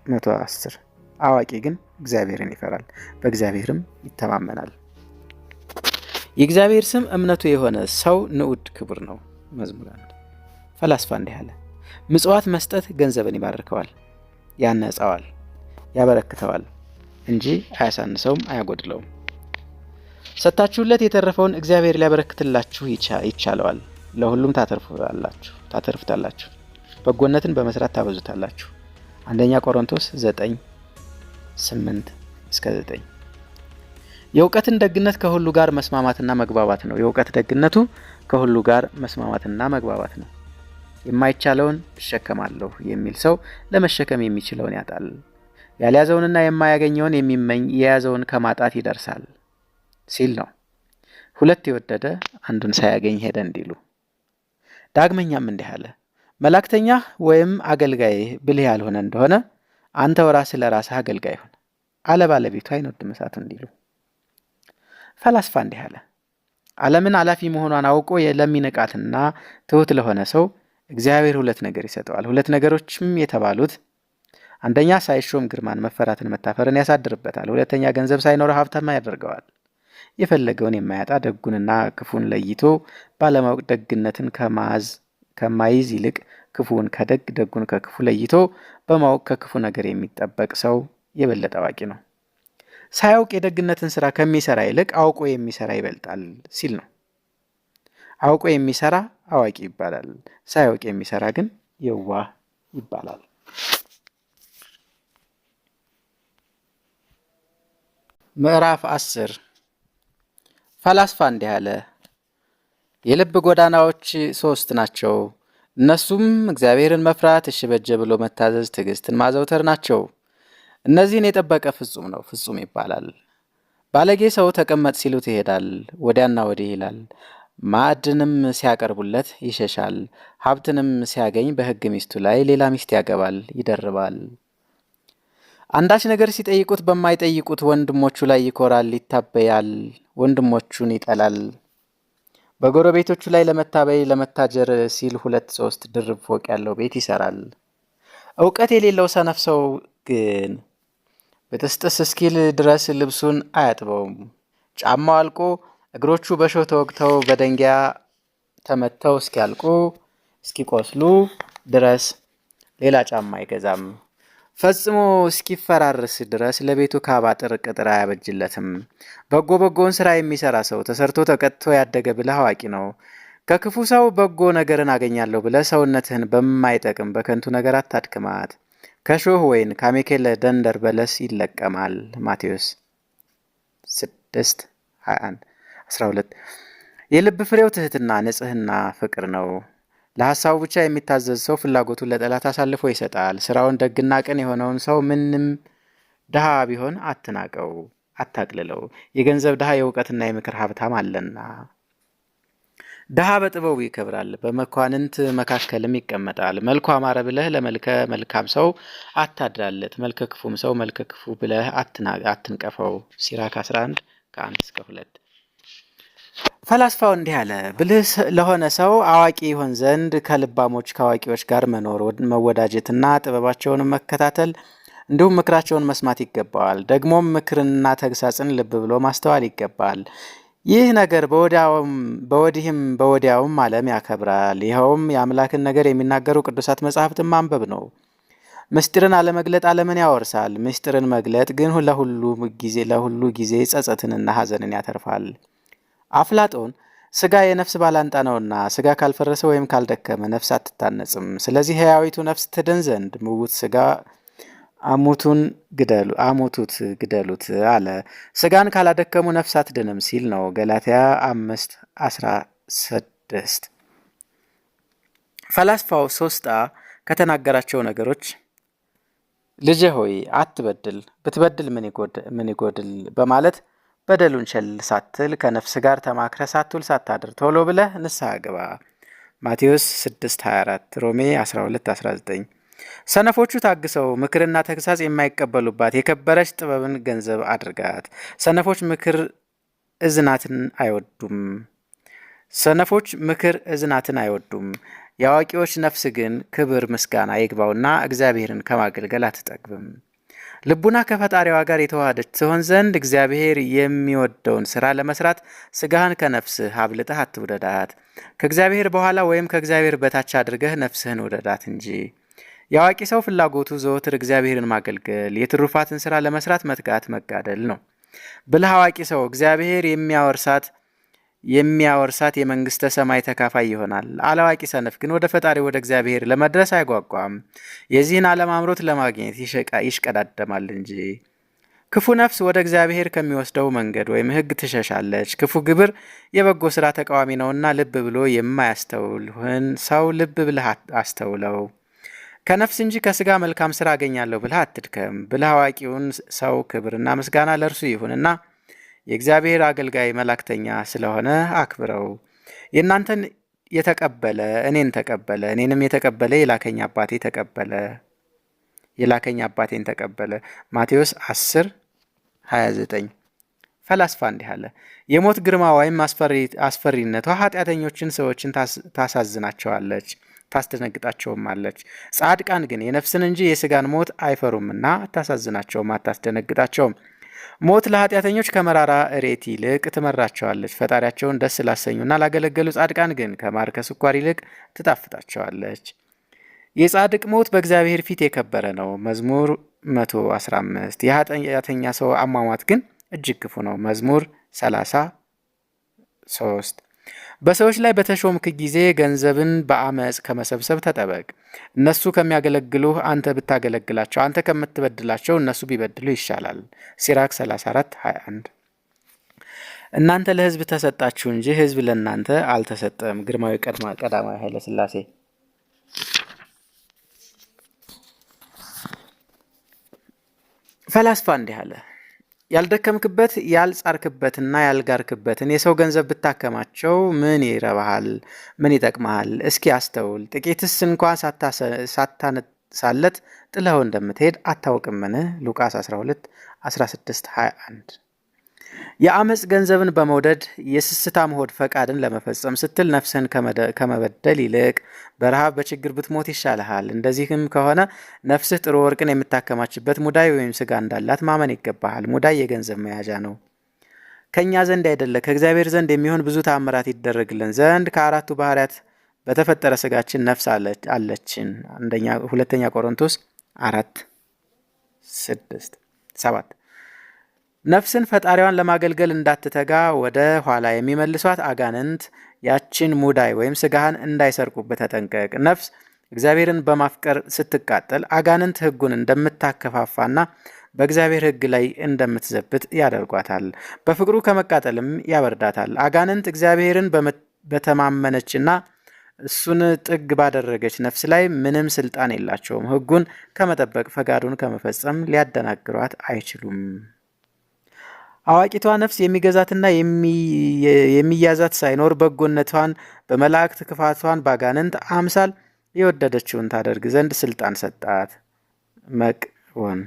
Speaker 1: 110። አዋቂ ግን እግዚአብሔርን ይፈራል፣ በእግዚአብሔርም ይተማመናል። የእግዚአብሔር ስም እምነቱ የሆነ ሰው ንዑድ ክቡር ነው። መዝሙር 1። ፈላስፋ እንዲህ አለ፣ ምጽዋት መስጠት ገንዘብን ይባርከዋል፣ ያነጻዋል፣ ያበረክተዋል እንጂ አያሳንሰውም፣ አያጎድለውም። ሰጣችሁለት የተረፈውን እግዚአብሔር ሊያበረክትላችሁ ይቻለዋል። ለሁሉም ታተርፉታላችሁ፣ በጎነትን በመስራት ታበዙታላችሁ። አንደኛ ቆሮንቶስ 9:8-9። የእውቀትን ደግነት ከሁሉ ጋር መስማማትና መግባባት ነው። የእውቀት ደግነቱ ከሁሉ ጋር መስማማትና መግባባት ነው። የማይቻለውን እሸከማለሁ የሚል ሰው ለመሸከም የሚችለውን ያጣል። ያልያዘውንና የማያገኘውን የሚመኝ የያዘውን ከማጣት ይደርሳል ሲል ነው። ሁለት የወደደ አንዱን ሳያገኝ ሄደ እንዲሉ። ዳግመኛም እንዲህ አለ፣ መላእክተኛህ ወይም አገልጋይህ ብልህ ያልሆነ እንደሆነ አንተው ራስህ ለራስህ አገልጋይ ሁን፣ አለባለቤቱ አይወድም እሳቱ እንዲሉ። ፈላስፋ እንዲህ አለ፣ ዓለምን አላፊ መሆኗን አውቆ ለሚንቃትና ትሁት ለሆነ ሰው እግዚአብሔር ሁለት ነገር ይሰጠዋል። ሁለት ነገሮችም የተባሉት አንደኛ ሳይሾም ግርማን፣ መፈራትን፣ መታፈርን ያሳድርበታል። ሁለተኛ ገንዘብ ሳይኖረው ሀብታም ያደርገዋል። የፈለገውን የማያጣ ደጉንና ክፉን ለይቶ ባለማወቅ ደግነትን ከማይዝ ይልቅ ክፉን ከደግ ደጉን ከክፉ ለይቶ በማወቅ ከክፉ ነገር የሚጠበቅ ሰው የበለጠ አዋቂ ነው። ሳያውቅ የደግነትን ስራ ከሚሰራ ይልቅ አውቆ የሚሰራ ይበልጣል ሲል ነው። አውቆ የሚሰራ አዋቂ ይባላል። ሳያውቅ የሚሰራ ግን የዋህ ይባላል። ምዕራፍ 10 ፈላስፋ እንዲህ አለ። የልብ ጎዳናዎች 3 ናቸው። እነሱም እግዚአብሔርን መፍራት፣ እሺ በጀ ብሎ መታዘዝ፣ ትዕግስትን ማዘውተር ናቸው። እነዚህን የጠበቀ ፍጹም ነው፣ ፍጹም ይባላል። ባለጌ ሰው ተቀመጥ ሲሉት ይሄዳል፣ ወዲያና ወዲህ ይላል። ማዕድንም ሲያቀርቡለት ይሸሻል። ሀብትንም ሲያገኝ በሕግ ሚስቱ ላይ ሌላ ሚስት ያገባል፣ ይደርባል። አንዳች ነገር ሲጠይቁት በማይጠይቁት ወንድሞቹ ላይ ይኮራል፣ ይታበያል፣ ወንድሞቹን ይጠላል። በጎረቤቶቹ ላይ ለመታበይ ለመታጀር ሲል 2-3 ድርብ ፎቅ ያለው ቤት ይሰራል። እውቀት የሌለው ሰነፍ ሰው ግን በጥስጥስ እስኪል ድረስ ልብሱን አያጥበውም። ጫማው አልቆ እግሮቹ በሾህ ተወግተው በደንጊያ ተመተው እስኪቆስሉ ድረስ ሌላ ጫማ አይገዛም። ፈጽሞ እስኪፈራርስ ድረስ ለቤቱ ካባ ጥር ቅጥር አያበጅለትም። በጎውን ስራ የሚሰራ ሰው ተሰርቶ ተቀጥቶ ያደገ ብለህ አዋቂ ነው። ከክፉ ሰው በጎ ነገርን አገኛለሁ ብለህ ሰውነትህን በማይጠቅም በከንቱ ነገር አታድክማት። ከሾህ ወይን ከአሜኬለ ደንደር በለስ ይለቀማል። ማቴዎስ 6:21-12 የልብ ፍሬው ትህትና፣ ንጽህና፣ ፍቅር ነው። ለሐሳቡ ብቻ የሚታዘዝ ሰው ፍላጎቱን ለጠላት አሳልፎ ይሰጣል። ስራውን ደግና ቅን የሆነውን ሰው ምንም ድሃ ቢሆን አትናቀው፣ አታቅልለው። የገንዘብ ድሃ የእውቀትና የምክር ሀብታም አለና። ድሃ በጥበቡ ይከብራል፣ በመኳንንት መካከልም ይቀመጣል። መልኩ አማረ ብለህ ለመልከ መልካም ሰው አታድላለት፣ መልከ ክፉም ሰው መልከ ክፉ ብለህ አትንቀፈው። ሲራክ 11:1-2 ፈላስፋው እንዲህ አለ። ብልህ ለሆነ ሰው አዋቂ ይሆን ዘንድ ከልባሞች ከአዋቂዎች ጋር መኖር፣ መወዳጀትና ጥበባቸውን መከታተል እንዲሁም ምክራቸውን መስማት ይገባዋል። ደግሞም ምክርንና ተግሳጽን ልብ ብሎ ማስተዋል ይገባል። ይህ ነገር በወዲህም በወዲያውም ዓለም ያከብራል። ይኸውም የአምላክን ነገር የሚናገሩ ቅዱሳት መጻሕፍትን ማንበብ ነው። ምስጢርን አለመግለጥ ዓለምን ያወርሳል። ምስጢርን መግለጥ ግን ለሁሉ ጊዜ ጸጸትንና ሐዘንን ያተርፋል። አፍላጦን ስጋ የነፍስ ባላንጣ ነውና ስጋ ካልፈረሰ ወይም ካልደከመ ነፍስ አትታነጽም። ስለዚህ ሕያዊቱ ነፍስ ትድን ዘንድ ምውት ስጋ አሙቱት ግደሉት አለ። ስጋን ካላደከሙ ነፍስ አትድንም ሲል ነው። ገላትያ 5:16 ፈላስፋው 3 ከተናገራቸው ነገሮች ልጄ ሆይ አትበድል፣ ብትበድል ምን ይጎድል በማለት በደሉን ቸል ሳትል ከነፍስ ጋር ተማክረ ሳትውል ሳታድር ቶሎ ብለህ ንስሐ ግባ። ማቴዎስ 6:24 ሮሜ 12:19 ሰነፎቹ ታግሰው ምክርና ተግሳጽ የማይቀበሉባት የከበረች ጥበብን ገንዘብ አድርጋት። ሰነፎች ምክር እዝናትን አይወዱም። የአዋቂዎች ነፍስ ግን ክብር ምስጋና ይግባውና እግዚአብሔርን ከማገልገል አትጠግብም። ልቡና ከፈጣሪዋ ጋር የተዋሃደች ትሆን ዘንድ እግዚአብሔር የሚወደውን ስራ ለመስራት ስጋህን ከነፍስህ አብልጠህ አትውደዳት። ከእግዚአብሔር በኋላ ወይም ከእግዚአብሔር በታች አድርገህ ነፍስህን ውደዳት እንጂ። የአዋቂ ሰው ፍላጎቱ ዘወትር እግዚአብሔርን ማገልገል፣ የትሩፋትን ስራ ለመስራት መትጋት መጋደል ነው። ብልህ አዋቂ ሰው እግዚአብሔር የሚያወርሳት የመንግስተ ሰማይ ተካፋይ ይሆናል። አላዋቂ ሰነፍ ግን ወደ ፈጣሪ ወደ እግዚአብሔር ለመድረስ አይጓጓም። የዚህን ዓለም አምሮት ለማግኘት ይሽቀዳደማል እንጂ። ክፉ ነፍስ ወደ እግዚአብሔር ከሚወስደው መንገድ ወይም ሕግ ትሸሻለች። ክፉ ግብር የበጎ ስራ ተቃዋሚ ነውና ልብ ብሎ የማያስተውልህን ሰው ልብ ብለህ አስተውለው። ከነፍስ እንጂ ከስጋ መልካም ስራ አገኛለሁ ብለህ አትድከም። ብልህ አዋቂውን ሰው ክብርና ምስጋና ለእርሱ ይሁንና የእግዚአብሔር አገልጋይ መላእክተኛ ስለሆነ አክብረው። የእናንተን የተቀበለ እኔን ተቀበለ፣ እኔንም የተቀበለ የላከኝ አባቴን ተቀበለ። ማቴዎስ 10:29 ፈላስፋ እንዲህ አለ። የሞት ግርማ ወይም አስፈሪነቷ ኃጢአተኞችን ሰዎችን ታሳዝናቸዋለች። ታስደነግጣቸውማለች። ጻድቃን ግን የነፍስን እንጂ የሥጋን ሞት አይፈሩምና አታሳዝናቸውም፣ አታስደነግጣቸውም። ሞት ለኃጢአተኞች ከመራራ እሬት ይልቅ ትመራቸዋለች። ፈጣሪያቸውን ደስ ላሰኙና ላገለገሉ ጻድቃን ግን ከማር ከስኳር ይልቅ ትጣፍጣቸዋለች። የጻድቅ ሞት በእግዚአብሔር ፊት የከበረ ነው። መዝሙር 115 የኃጢአተኛ ሰው አሟሟት ግን እጅግ ክፉ ነው። መዝሙር 33 በሰዎች ላይ በተሾምክ ጊዜ ገንዘብን በአመፅ ከመሰብሰብ ተጠበቅ። እነሱ ከሚያገለግሉህ አንተ ብታገለግላቸው፣ አንተ ከምትበድላቸው እነሱ ቢበድሉ ይሻላል። ሲራክ 34:21 እናንተ ለሕዝብ ተሰጣችሁ እንጂ ሕዝብ ለእናንተ አልተሰጠም። ግርማዊ ቀዳማዊ ኃይለ ሥላሴ። ፈላስፋ እንዲህ አለ። ያልደከምክበት ያልጻርክበትና ያልጋርክበትን የሰው ገንዘብ ብታከማቸው ምን ይረባሃል? ምን ይጠቅመሃል? እስኪ አስተውል። ጥቂትስ እንኳ ሳታነሳለት ጥለኸው እንደምትሄድ አታውቅምን? ሉቃስ 12:16-21 የአመፅ ገንዘብን በመውደድ የስስታም ሆድ ፈቃድን ለመፈጸም ስትል ነፍስህን ከመበደል ይልቅ በረሃብ በችግር ብትሞት ይሻልሃል። እንደዚህም ከሆነ ነፍስህ ጥሩ ወርቅን የምታከማችበት ሙዳይ ወይም ስጋ እንዳላት ማመን ይገባሃል። ሙዳይ የገንዘብ መያዣ ነው። ከእኛ ዘንድ አይደለ ከእግዚአብሔር ዘንድ የሚሆን ብዙ ተአምራት ይደረግልን ዘንድ ከአራቱ ባህርያት በተፈጠረ ስጋችን ነፍስ አለችን። 2 ቆሮንቶስ 4:6-7 ነፍስን ፈጣሪዋን ለማገልገል እንዳትተጋ ወደ ኋላ የሚመልሷት አጋንንት ያችን ሙዳይ ወይም ስጋህን እንዳይሰርቁበት ተጠንቀቅ። ነፍስ እግዚአብሔርን በማፍቀር ስትቃጠል አጋንንት ሕጉን እንደምታከፋፋና በእግዚአብሔር ሕግ ላይ እንደምትዘብት ያደርጓታል። በፍቅሩ ከመቃጠልም ያበርዳታል። አጋንንት እግዚአብሔርን በተማመነችና እሱን ጥግ ባደረገች ነፍስ ላይ ምንም ስልጣን የላቸውም። ሕጉን ከመጠበቅ ፈቃዱን ከመፈጸም ሊያደናግሯት አይችሉም። አዋቂቷ ነፍስ የሚገዛትና የሚያዛት ሳይኖር በጎነቷን በመላእክት ክፋቷን ባጋንንት አምሳል የወደደችውን ታደርግ ዘንድ ስልጣን ሰጣት። መቅወን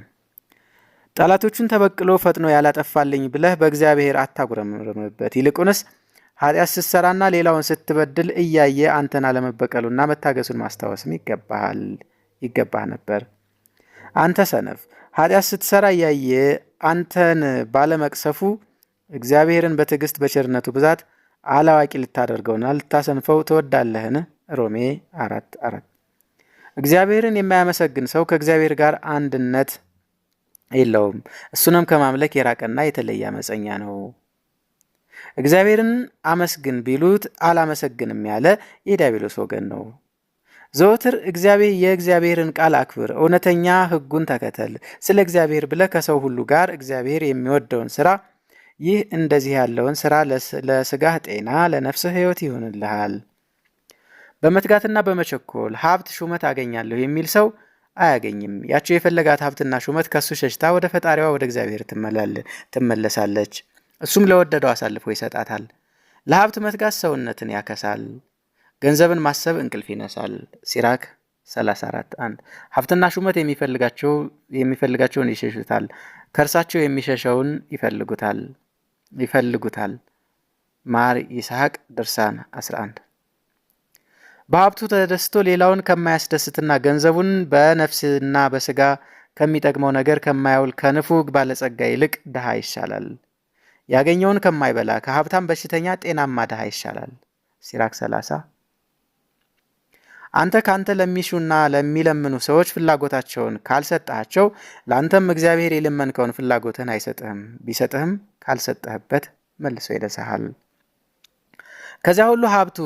Speaker 1: ጠላቶቹን ተበቅሎ ፈጥኖ ያላጠፋልኝ ብለህ በእግዚአብሔር አታጉረምርምበት። ይልቁንስ ኃጢአት ስትሰራና ሌላውን ስትበድል እያየ አንተን አለመበቀሉና መታገሱን ማስታወስም ይገባህ ነበር። አንተ ሰነፍ ኃጢአት ስትሰራ እያየ አንተን ባለመቅሰፉ እግዚአብሔርን በትዕግስት በቸርነቱ ብዛት አላዋቂ ልታደርገውና ልታሰንፈው ትወዳለህን? ሮሜ 4:4 እግዚአብሔርን የማያመሰግን ሰው ከእግዚአብሔር ጋር አንድነት የለውም። እሱንም ከማምለክ የራቀና የተለየ አመፀኛ ነው። እግዚአብሔርን አመስግን ቢሉት አላመሰግንም ያለ የዲያብሎስ ወገን ነው። ዘወትር የእግዚአብሔርን ቃል አክብር፣ እውነተኛ ሕጉን ተከተል። ስለ እግዚአብሔር ብለህ ከሰው ሁሉ ጋር እግዚአብሔር የሚወደውን ስራ። ይህ እንደዚህ ያለውን ስራ ለስጋህ ጤና፣ ለነፍስህ ሕይወት ይሆንልሃል። በመትጋትና በመቸኮል ሀብት፣ ሹመት አገኛለሁ የሚል ሰው አያገኝም። ያቸው የፈለጋት ሀብትና ሹመት ከሱ ሸሽታ ወደ ፈጣሪዋ ወደ እግዚአብሔር ትመለሳለች። እሱም ለወደደው አሳልፎ ይሰጣታል። ለሀብት መትጋት ሰውነትን ያከሳል። ገንዘብን ማሰብ እንቅልፍ ይነሳል። ሲራክ 34:1 ሀብትና ሹመት የሚፈልጋቸውን ይሸሹታል፣ ከእርሳቸው የሚሸሸውን ይፈልጉታል። ማር ይስሐቅ ድርሳን 11 በሀብቱ ተደስቶ ሌላውን ከማያስደስትና ገንዘቡን በነፍስና በስጋ ከሚጠቅመው ነገር ከማያውል ከንፉግ ባለጸጋ ይልቅ ድሃ ይሻላል። ያገኘውን ከማይበላ ከሀብታም በሽተኛ ጤናማ ድሃ ይሻላል። ሲራክ 30 አንተ ካንተ ለሚሹና ለሚለምኑ ሰዎች ፍላጎታቸውን ካልሰጠሃቸው ለአንተም እግዚአብሔር የለመንከውን ፍላጎትህን አይሰጥህም። ቢሰጥህም ካልሰጠህበት መልሶ ይደሳሃል። ከዚያ ሁሉ ሀብቱ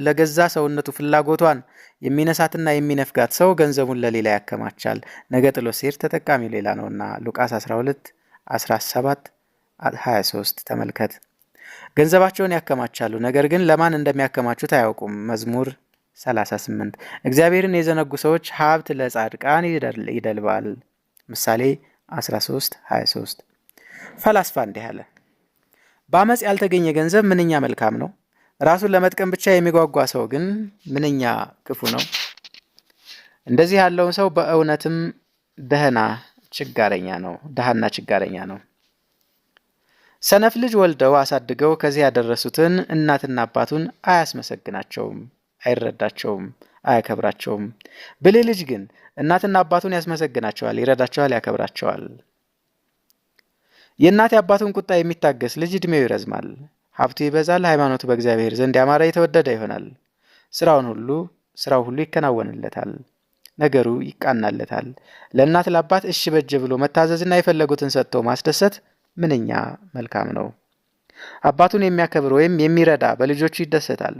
Speaker 1: ለገዛ ሰውነቱ ፍላጎቷን የሚነሳትና የሚነፍጋት ሰው ገንዘቡን ለሌላ ያከማቻል። ነገ ጥሎ ሲሄድ ተጠቃሚው ሌላ ነውና። ሉቃስ 12:17-23 ተመልከት። ገንዘባቸውን ያከማቻሉ፣ ነገር ግን ለማን እንደሚያከማቹት አያውቁም። መዝሙር 38 እግዚአብሔርን የዘነጉ ሰዎች ሀብት ለጻድቃን ይደልባል። ምሳሌ 13:23 ፈላስፋ እንዲህ አለ። በአመፅ ያልተገኘ ገንዘብ ምንኛ መልካም ነው። ራሱን ለመጥቀም ብቻ የሚጓጓ ሰው ግን ምንኛ ክፉ ነው። እንደዚህ ያለውን ሰው በእውነትም ደሃና ችጋረኛ ነው። ሰነፍ ልጅ ወልደው አሳድገው ከዚህ ያደረሱትን እናትና አባቱን አያስመሰግናቸውም። አይረዳቸውም፣ አያከብራቸውም። ብልህ ልጅ ግን እናትና አባቱን ያስመሰግናቸዋል፣ ይረዳቸዋል፣ ያከብራቸዋል። የእናት አባቱን ቁጣ የሚታገስ ልጅ ዕድሜው ይረዝማል፣ ሀብቱ ይበዛል፣ ሃይማኖቱ በእግዚአብሔር ዘንድ ያማረ የተወደደ ይሆናል። ስራው ሁሉ ይከናወንለታል፣ ነገሩ ይቃናለታል። ለእናት ለአባት እሺ በጀ ብሎ መታዘዝና የፈለጉትን ሰጥቶ ማስደሰት ምንኛ መልካም ነው። አባቱን የሚያከብር ወይም የሚረዳ በልጆቹ ይደሰታል።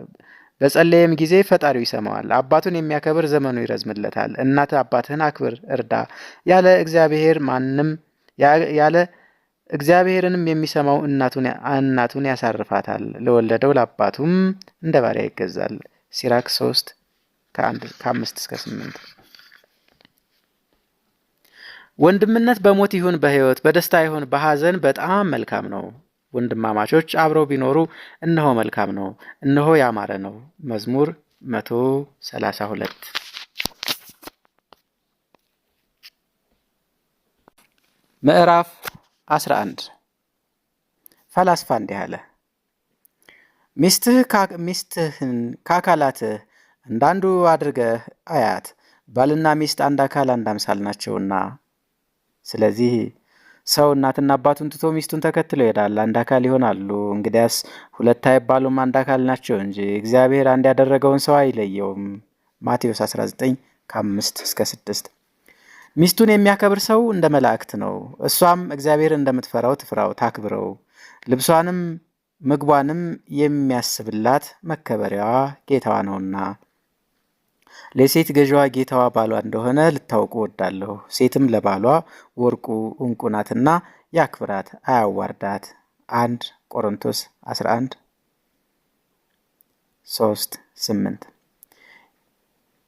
Speaker 1: በጸለየም ጊዜ ፈጣሪው ይሰማዋል። አባቱን የሚያከብር ዘመኑ ይረዝምለታል። እናት አባትህን አክብር፣ እርዳ። ያለ እግዚአብሔርንም የሚሰማው እናቱን ያሳርፋታል። ለወለደው ለአባቱም እንደ ባሪያ ይገዛል። ሲራክ 3 5-8። ወንድምነት በሞት ይሁን በሕይወት በደስታ ይሁን በሐዘን በጣም መልካም ነው። ወንድማማቾች አብረው ቢኖሩ እነሆ መልካም ነው፣ እነሆ ያማረ ነው። መዝሙር 132። ምዕራፍ 11 ፈላስፋ እንዲህ አለ። ሚስትህን ከአካላትህ እንዳንዱ አድርገህ አያት። ባልና ሚስት አንድ አካል አንድ አምሳል ናቸውና። ስለዚህ ሰው እናትና አባቱን ትቶ ሚስቱን ተከትሎ ይሄዳል፣ አንድ አካል ይሆናሉ። እንግዲያስ ሁለት አይባሉም፣ አንድ አካል ናቸው እንጂ። እግዚአብሔር አንድ ያደረገውን ሰው አይለየውም። ማቴዎስ 19:5-6። ሚስቱን የሚያከብር ሰው እንደ መላእክት ነው። እሷም እግዚአብሔር እንደምትፈራው ትፍራው፣ ታክብረው። ልብሷንም ምግቧንም የሚያስብላት መከበሪያዋ ጌታዋ ነውና። ለሴት ገዥዋ ጌታዋ ባሏ እንደሆነ ልታውቁ ወዳለሁ። ሴትም ለባሏ ወርቁ ዕንቁ ናትና ያክብራት፣ አያዋርዳት። 1 ቆሮንቶስ 11:3-8።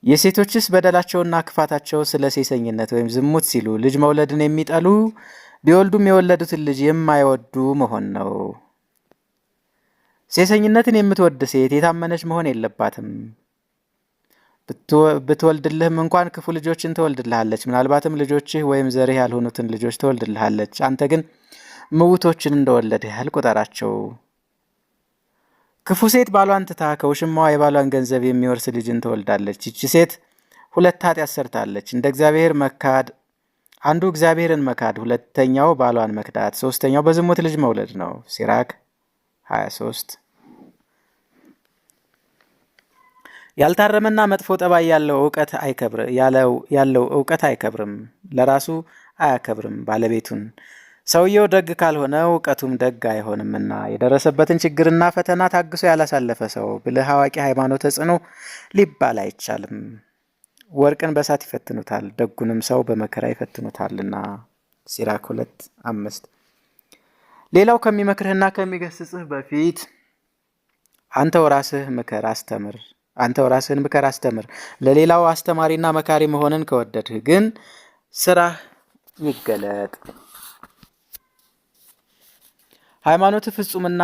Speaker 1: የሴቶችስ በደላቸውና ክፋታቸው ስለ ሴሰኝነት ወይም ዝሙት ሲሉ ልጅ መውለድን የሚጠሉ ቢወልዱም የወለዱትን ልጅ የማይወዱ መሆን ነው። ሴሰኝነትን የምትወድ ሴት የታመነች መሆን የለባትም። ብትወልድልህም እንኳን ክፉ ልጆችን ትወልድልሃለች። ምናልባትም ልጆችህ ወይም ዘርህ ያልሆኑትን ልጆች ትወልድልሃለች። አንተ ግን ምውቶችን እንደወለድህ ያህል ቁጠራቸው። ክፉ ሴት ባሏን ትታ ከውሽማዋ የባሏን ገንዘብ የሚወርስ ልጅን ትወልዳለች። ይቺ ሴት ሁለት ኃጢአት ሰርታለች። አንዱ እግዚአብሔርን መካድ፣ ሁለተኛው ባሏን መክዳት፣ ሶስተኛው በዝሙት ልጅ መውለድ ነው። ሲራክ 23። ያልታረመና መጥፎ ጠባይ ያለው እውቀት አይከብርም፣ ለራሱ አያከብርም ባለቤቱን። ሰውየው ደግ ካልሆነ እውቀቱም ደግ አይሆንምና። የደረሰበትን ችግርና ፈተና ታግሶ ያላሳለፈ ሰው ብልህ አዋቂ ሃይማኖተ ጽኑ ሊባል አይቻልም። ወርቅን በእሳት ይፈትኑታል፣ ደጉንም ሰው በመከራ ይፈትኑታልና። ሲራክ 2:5። ሌላው ከሚመክርህና ከሚገስጽህ በፊት አንተው ራስህን ምከር አስተምር። ለሌላው አስተማሪና መካሪ መሆንን ከወደድህ ግን ስራህ ይገለጥ። ሃይማኖትህ ፍጹምና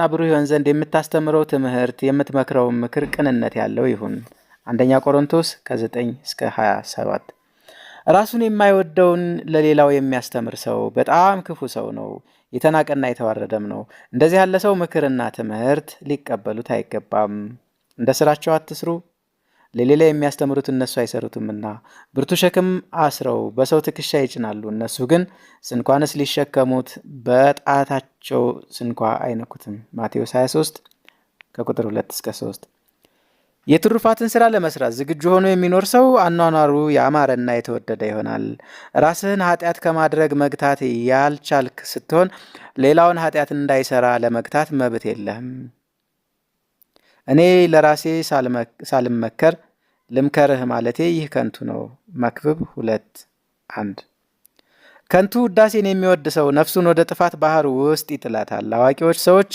Speaker 1: ብሩህ ይሆን ዘንድ የምታስተምረው ትምህርት፣ የምትመክረው ምክር ቅንነት ያለው ይሁን። 1 ቆሮንቶስ 9-27። ራሱን የማይወደውን ለሌላው የሚያስተምር ሰው በጣም ክፉ ሰው ነው፣ የተናቀና የተዋረደም ነው። እንደዚህ ያለ ሰው ምክርና ትምህርት ሊቀበሉት አይገባም። እንደ ስራቸው አትስሩ፣ ለሌላ የሚያስተምሩት እነሱ አይሰሩትምና። ብርቱ ሸክም አስረው በሰው ትከሻ ይጭናሉ፣ እነሱ ግን ስንኳንስ ሊሸከሙት በጣታቸው ስንኳ አይነኩትም። ማቴዎስ 23:2-3። የትሩፋትን ስራ ለመስራት ዝግጁ ሆኖ የሚኖር ሰው አኗኗሩ ያማረና የተወደደ ይሆናል። ራስህን ኃጢአት ከማድረግ መግታት ያልቻልክ ስትሆን ሌላውን ኃጢአት እንዳይሰራ ለመግታት መብት የለህም። እኔ ለራሴ ሳልመከር ልምከርህ ማለቴ ይህ ከንቱ ነው። መክብብ 2:1። ከንቱ ውዳሴን የሚወድ ሰው ነፍሱን ወደ ጥፋት ባህር ውስጥ ይጥላታል። አዋቂዎች ሰዎች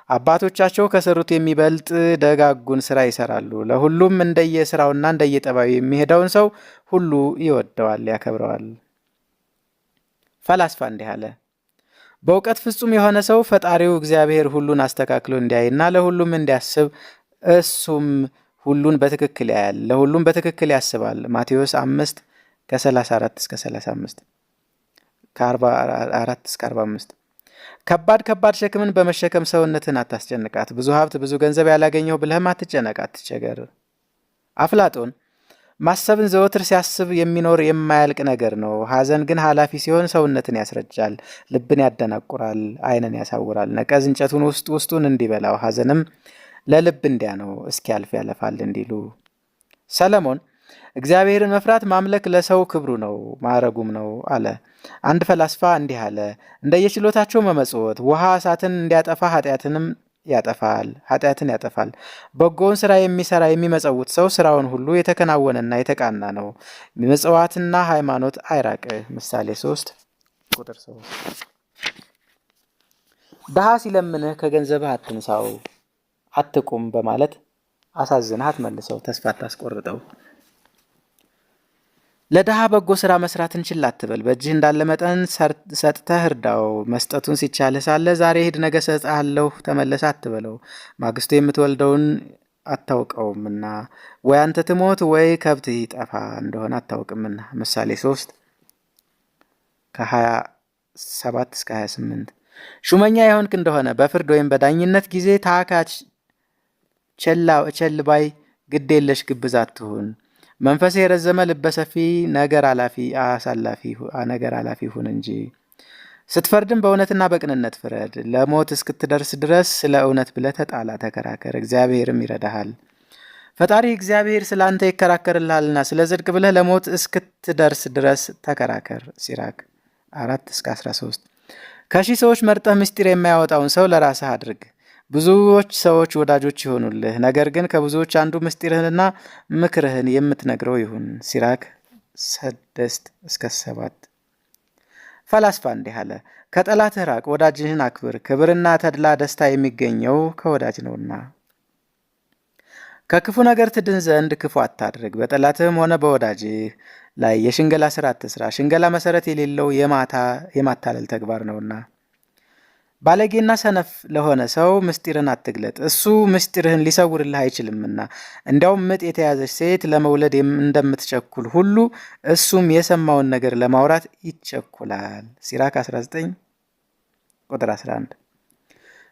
Speaker 1: አባቶቻቸው ከሰሩት የሚበልጥ ደጋጉን ስራ ይሰራሉ። ለሁሉም እንደየስራውና እንደየጠባዩ የሚሄደውን ሰው ሁሉ ይወደዋል፣ ያከብረዋል። ፈላስፋ እንዲህ አለ። በእውቀት ፍጹም የሆነ ሰው ፈጣሪው እግዚአብሔር ሁሉን አስተካክሎ እንዲያይና ለሁሉም እንዲያስብ፣ እሱም ሁሉን በትክክል ያያል፣ ለሁሉም በትክክል ያስባል። ማቴዎስ 5:34-35 ከ44-45። ከባድ ከባድ ሸክምን በመሸከም ሰውነትን አታስጨንቃት። ብዙ ሀብት ብዙ ገንዘብ ያላገኘው ብለህም አትጨነቅ፣ አትቸገር። አፍላጦን ማሰብን ዘወትር ሲያስብ የሚኖር የማያልቅ ነገር ነው። ሐዘን ግን ኃላፊ ሲሆን ሰውነትን ያስረጃል፣ ልብን ያደናቁራል፣ ዓይንን ያሳውራል። ነቀዝ እንጨቱን ውስጡን እንዲበላው ሐዘንም ለልብ እንዲያ ነው፣ እስኪያልፍ ያለፋል እንዲሉ። ሰለሞን እግዚአብሔርን መፍራት ማምለክ ለሰው ክብሩ ነው ማዕረጉም ነው አለ። አንድ ፈላስፋ እንዲህ አለ፣ እንደየችሎታቸው መመጽወት ውሃ እሳትን እንዲያጠፋ ኃጢአትን ያጠፋል። በጎውን ስራ የሚሰራ የሚመጸውት ሰው ስራውን ሁሉ የተከናወነና የተቃና ነው። ምጽዋትና ሃይማኖት አይራቅህ። ምሳሌ 3 ቁጥር 3። ድሃ ሲለምንህ ከገንዘብህ አትንሳው፣ አትቁም በማለት አሳዝነህ አትመልሰው፣ ተስፋ አታስቆርጠው። ለድሃ በጎ ስራ መስራትን ችላ አትበል። በእጅህ እንዳለ መጠን ሰጥተህ እርዳው። መስጠቱን ሲቻልህ ሳለ ዛሬ ሂድ ነገ እሰጥሃለሁ ተመለስ አትበለው። ማግስቱ የምትወልደውን አታውቀውምና፣ ወይ አንተ ትሞት ወይ ከብትህ ይጠፋ እንደሆነ አታውቅምና። ምሳሌ 3 ከ27 እስከ 28። ሹመኛ የሆንክ እንደሆነ በፍርድ ወይም በዳኝነት ጊዜ ታካች ቸል ባይ ግድ የለሽ ግብዝ አትሁን። መንፈስ የረዘመ ልበሰፊ ነገር አላፊ ሁን እንጂ። ስትፈርድም በእውነትና በቅንነት ፍረድ። ለሞት እስክትደርስ ድረስ ስለ እውነት ብለህ ተጣላ፣ ተከራከር፣ እግዚአብሔርም ይረዳሃል። ፈጣሪ እግዚአብሔር ስለ አንተ ይከራከርልሃልና ስለ ጽድቅ ብለህ ለሞት እስክትደርስ ድረስ ተከራከር። ሲራክ 4-13። ከሺህ ሰዎች መርጠህ ምስጢር የማያወጣውን ሰው ለራስህ አድርግ። ብዙዎች ሰዎች ወዳጆች ይሆኑልህ፣ ነገር ግን ከብዙዎች አንዱ ምስጢርህንና ምክርህን የምትነግረው ይሁን። ሲራክ 6-7። ፈላስፋ እንዲህ አለ፣ ከጠላትህ ራቅ፣ ወዳጅህን አክብር። ክብርና ተድላ ደስታ የሚገኘው ከወዳጅ ነውና። ከክፉ ነገር ትድን ዘንድ ክፉ አታድርግ። በጠላትህም ሆነ በወዳጅህ ላይ የሽንገላ ስራ አትስራ። ሽንገላ መሰረት የሌለው የማታለል ተግባር ነውና። ባለጌና ሰነፍ ለሆነ ሰው ምስጢርን አትግለጥ፣ እሱ ምስጢርህን ሊሰውርልህ አይችልምና። እንዲያውም ምጥ የተያዘች ሴት ለመውለድ እንደምትቸኩል ሁሉ እሱም የሰማውን ነገር ለማውራት ይቸኩላል። ሲራክ 19 ቁጥር 11።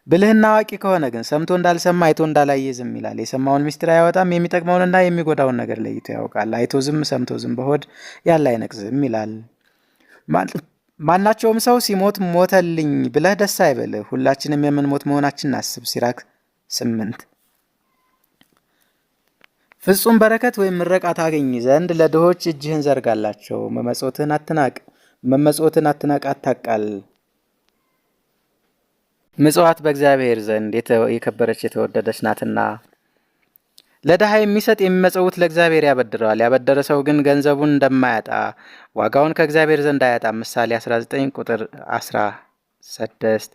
Speaker 1: ብልህና አዋቂ ከሆነ ግን ሰምቶ እንዳልሰማ አይቶ እንዳላየ ዝም ይላል። የሰማውን ምስጢር አያወጣም፣ የሚጠቅመውንና የሚጎዳውን ነገር ለይቶ ያውቃል። አይቶ ዝም ሰምቶ ዝም በሆድ ያለ አይነቅዝም ይላል። ማናቸውም ሰው ሲሞት ሞተልኝ ብለህ ደስ አይበልህ፣ ሁላችንም የምንሞት መሆናችን እናስብ። ሲራክ 8። ፍጹም በረከት ወይም ምረቃ ታገኝ ዘንድ ለድሆች እጅህን ዘርጋላቸው። መመጽወትን አትናቅ፣ አታቃል። ምጽዋት በእግዚአብሔር ዘንድ የከበረች የተወደደች ናትና። ለድሃ የሚሰጥ የሚመጸውት ለእግዚአብሔር ያበድረዋል። ያበደረ ሰው ግን ገንዘቡን እንደማያጣ ዋጋውን ከእግዚአብሔር ዘንድ አያጣም። ምሳሌ 19 ቁጥር 16።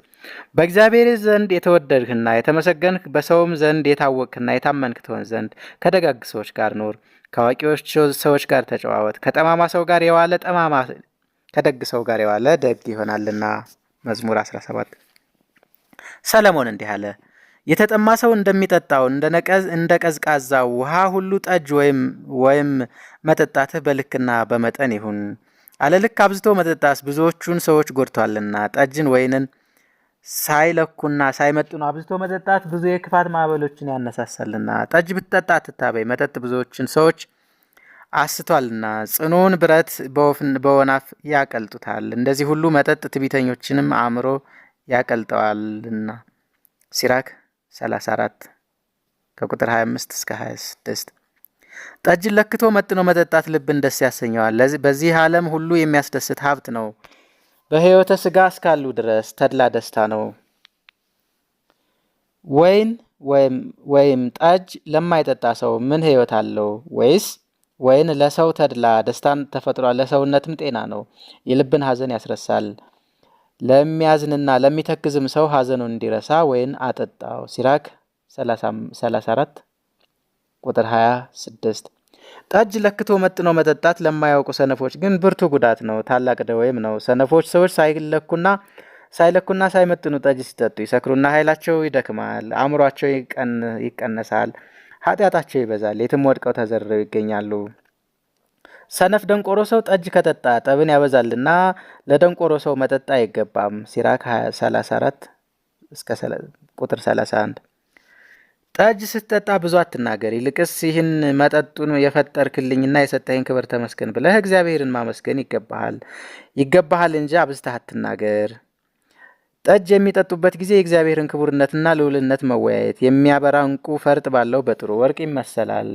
Speaker 1: በእግዚአብሔር ዘንድ የተወደድህና የተመሰገንህ በሰውም ዘንድ የታወቅህና የታመንክ ትሆን ዘንድ ከደጋግ ሰዎች ጋር ኑር። ከአዋቂዎች ሰዎች ጋር ተጨዋወት። ከጠማማ ሰው ጋር የዋለ ጠማማ፣ ከደግ ሰው ጋር የዋለ ደግ ይሆናልና። መዝሙር 17። ሰለሞን እንዲህ አለ፣ የተጠማ ሰው እንደሚጠጣው እንደ ቀዝቃዛ ውሃ ሁሉ ጠጅ ወይም መጠጣትህ በልክና በመጠን ይሁን። አለልክ አብዝቶ መጠጣት ብዙዎቹን ሰዎች ጎድቷልና። ጠጅን ወይንን ሳይለኩና ሳይመጥኑ አብዝቶ መጠጣት ብዙ የክፋት ማዕበሎችን ያነሳሳልና። ጠጅ ብትጠጣ አትታበይ፣ መጠጥ ብዙዎችን ሰዎች አስቷልና። ጽኑውን ብረት በወናፍ ያቀልጡታል፣ እንደዚህ ሁሉ መጠጥ ትዕቢተኞችንም አእምሮ ያቀልጠዋልና። ሲራክ 34 ከቁጥር 25 እስከ 26። ጠጅን ለክቶ መጥኖ መጠጣት ልብን ደስ ያሰኘዋል። በዚህ ዓለም ሁሉ የሚያስደስት ሀብት ነው። በሕይወተ ሥጋ እስካሉ ድረስ ተድላ ደስታ ነው። ወይም ጠጅ ለማይጠጣ ሰው ምን ሕይወት አለው? ወይስ ወይን ለሰው ተድላ ደስታን ተፈጥሯል፣ ለሰውነትም ጤና ነው። የልብን ሐዘን ያስረሳል። ለሚያዝንና ለሚተክዝም ሰው ሐዘኑን እንዲረሳ ወይን አጠጣው። ሲራክ 34 ቁጥር 26። ጠጅ ለክቶ መጥኖ መጠጣት ለማያውቁ ሰነፎች ግን ብርቱ ጉዳት ነው፣ ታላቅ ደዌም ነው። ሰነፎች ሰዎች ሳይለኩና ሳይመጥኑ ጠጅ ሲጠጡ ይሰክሩና ኃይላቸው ይደክማል፣ አእምሯቸው ይቀነሳል፣ ኃጢአታቸው ይበዛል፣ የትም ወድቀው ተዘርረው ይገኛሉ። ሰነፍ ደንቆሮ ሰው ጠጅ ከጠጣ ጠብን ያበዛልና ለደንቆሮ ሰው መጠጥ አይገባም። ሲራክ 34 እስከ ቁጥር 31። ጠጅ ስትጠጣ ብዙ አትናገር፣ ይልቅስ ይህን መጠጡን የፈጠርክልኝና የሰጠኸኝ ክብር ተመስገን ብለህ እግዚአብሔርን ማመስገን ይገባሃል እንጂ አብዝተህ አትናገር። ጠጅ የሚጠጡበት ጊዜ የእግዚአብሔርን ክቡርነትና ልዑልነት መወያየት የሚያበራ ዕንቁ ፈርጥ ባለው በጥሩ ወርቅ ይመሰላል።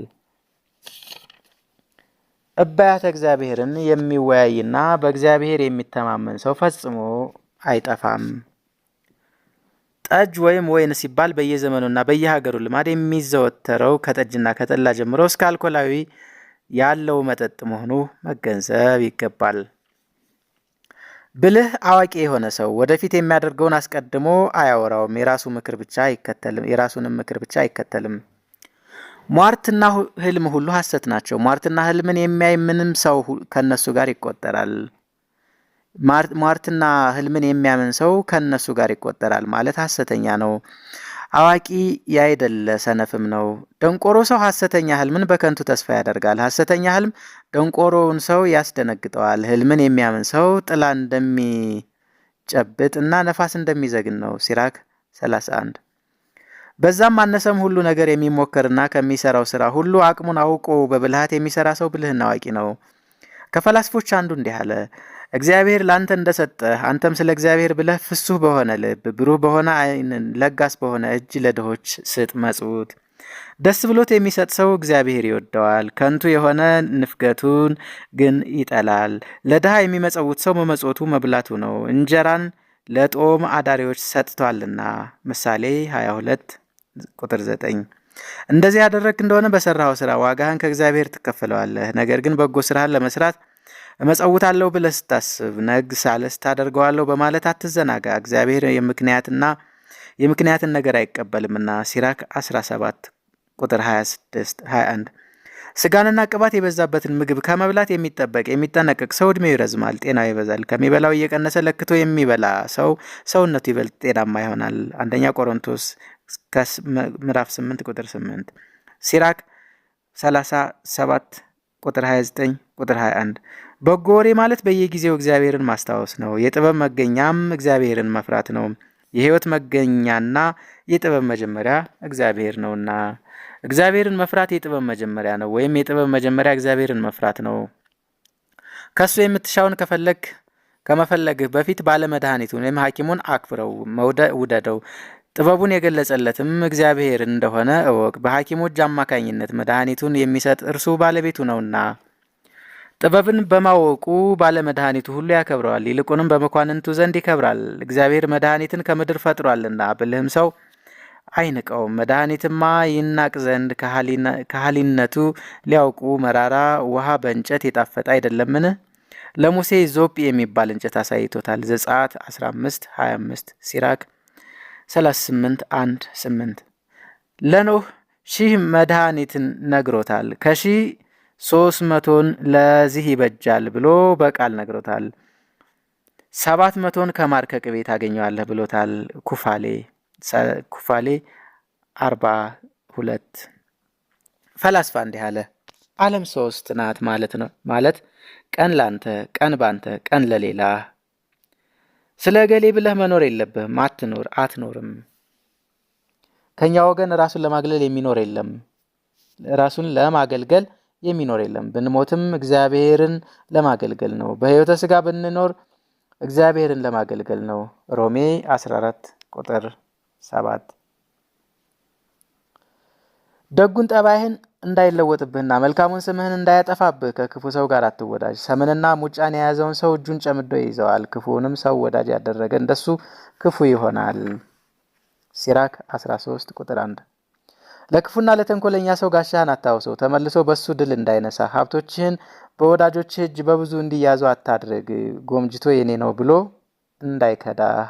Speaker 1: እባያተ እግዚአብሔርን የሚወያይና በእግዚአብሔር የሚተማመን ሰው ፈጽሞ አይጠፋም። ጠጅ ወይም ወይን ሲባል በየዘመኑና በየሀገሩ ልማድ የሚዘወተረው ከጠጅና ከጠላ ጀምሮ እስከ አልኮላዊ ያለው መጠጥ መሆኑ መገንዘብ ይገባል። ብልህ አዋቂ የሆነ ሰው ወደፊት የሚያደርገውን አስቀድሞ አያወራውም፣ የራሱንም ምክር ብቻ አይከተልም። ሟርትና ህልም ሁሉ ሐሰት ናቸው። ሟርትና ህልምን የሚያይ ምንም ሰው ከነሱ ጋር ይቆጠራል። ሟርትና ህልምን የሚያምን ሰው ከነሱ ጋር ይቆጠራል ማለት ሐሰተኛ ነው። አዋቂ ያይደለ ሰነፍም ነው። ደንቆሮ ሰው ሐሰተኛ ህልምን በከንቱ ተስፋ ያደርጋል። ሐሰተኛ ህልም ደንቆሮውን ሰው ያስደነግጠዋል። ህልምን የሚያምን ሰው ጥላ እንደሚጨብጥ እና ነፋስ እንደሚዘግን ነው። ሲራክ 31። በዛም አነሰም ሁሉ ነገር የሚሞከርና ከሚሰራው ስራ ሁሉ አቅሙን አውቆ በብልሃት የሚሰራ ሰው ብልህና አዋቂ ነው። ከፈላስፎች አንዱ እንዲህ አለ፣ እግዚአብሔር ላንተ እንደሰጠህ አንተም ስለ እግዚአብሔር ብለህ ፍሱህ በሆነ ልብ፣ ብሩህ በሆነ ዓይን፣ ለጋስ በሆነ እጅ ለድሆች ስጥ መጽውት። ደስ ብሎት የሚሰጥ ሰው እግዚአብሔር ይወደዋል፣ ከንቱ የሆነ ንፍገቱን ግን ይጠላል። ለድሃ የሚመጸውት ሰው መመጽወቱ መብላቱ ነው፣ እንጀራን ለጦም አዳሪዎች ሰጥቷልና። ምሳሌ 22 ቁጥር 9። እንደዚህ ያደረግክ እንደሆነ በሰራው ስራ ዋጋህን ከእግዚአብሔር ትከፈለዋለህ። ነገር ግን በጎ ስራህን ለመስራት እመጸውታለሁ ብለህ ስታስብ ነግ ሳለስ ታደርገዋለሁ በማለት አትዘናጋ። እግዚአብሔር የምክንያትን ነገር አይቀበልምና። ሲራክ 17 ቁጥር 21። ስጋንና ቅባት የበዛበትን ምግብ ከመብላት የሚጠነቀቅ ሰው ዕድሜው ይረዝማል፣ ጤናው ይበዛል። ከሚበላው እየቀነሰ ለክቶ የሚበላ ሰው ሰውነቱ ይበልጥ ጤናማ ይሆናል። አንደኛ ቆሮንቶስ ምዕራፍ 8 ቁጥር 8። ሲራክ 37 ቁጥር 29 ቁጥር 21። በጎ ወሬ ማለት በየጊዜው እግዚአብሔርን ማስታወስ ነው። የጥበብ መገኛም እግዚአብሔርን መፍራት ነው። የሕይወት መገኛና የጥበብ መጀመሪያ እግዚአብሔር ነውና። እግዚአብሔርን መፍራት የጥበብ መጀመሪያ ነው፣ ወይም የጥበብ መጀመሪያ እግዚአብሔርን መፍራት ነው። ከሱ የምትሻውን ከመፈለግህ በፊት ባለመድኃኒቱን ወይም ሐኪሙን አክብረው፣ ውደደው። ጥበቡን የገለጸለትም እግዚአብሔር እንደሆነ እወቅ። በሐኪሙ እጅ አማካኝነት መድኃኒቱን የሚሰጥ እርሱ ባለቤቱ ነውና። ጥበብን በማወቁ ባለመድኃኒቱ ሁሉ ያከብረዋል፣ ይልቁንም በመኳንንቱ ዘንድ ይከብራል። እግዚአብሔር መድኃኒትን ከምድር ፈጥሯልና ብልህም ሰው አይንቀውም። መድኃኒትማ ይናቅ ዘንድ ከሃሊነቱ ሊያውቁ መራራ ውሃ በእንጨት የጣፈጠ አይደለምን? ለሙሴ ዞጲ የሚባል እንጨት አሳይቶታል። ዘጸአት 15:25 ሲራክ 38:1-8። ለኖህ 1000 መድኃኒትን ነግሮታል። ከ300 ለዚህ ይበጃል ብሎ በቃል ነግሮታል። 700 ከማር ከቅቤ ታገኘዋለህ ብሎታል። ኩፋሌ 42። ፈላስፋ እንዲህ አለ፣ ዓለም 3 ናት ማለት ቀን ላንተ፣ ቀን ባንተ፣ ቀን ለሌላ። ስለ ገሌ ብለህ መኖር የለብህም፣ አትኖርም። ከኛ ወገን ራሱን ለማግለል የሚኖር የለም፣ ራሱን ለማገልገል የሚኖር የለም። ብንሞትም እግዚአብሔርን ለማገልገል ነው። በሕይወተ ሥጋ ብንኖር እግዚአብሔርን ለማገልገል ነው። ሮሜ 14 ቁጥር 7። ደጉን ጠባይህን እንዳይለወጥብህና መልካሙን ስምህን እንዳያጠፋብህ ከክፉ ሰው ጋር አትወዳጅ። ሰምንና ሙጫን የያዘውን ሰው እጁን ጨምዶ ይይዘዋል። ክፉውንም ሰው ወዳጅ ያደረገ እንደሱ ክፉ ይሆናል። ሲራክ 13 ቁጥር 1። ለክፉና ለተንኮለኛ ሰው ጋሻህን አታውሰው፣ ተመልሶ በሱ ድል እንዳይነሳ። ሀብቶችህን በወዳጆችህ እጅ በብዙ እንዲያዙ አታድርግ፣ ጎምጅቶ የኔ ነው ብሎ እንዳይከዳህ።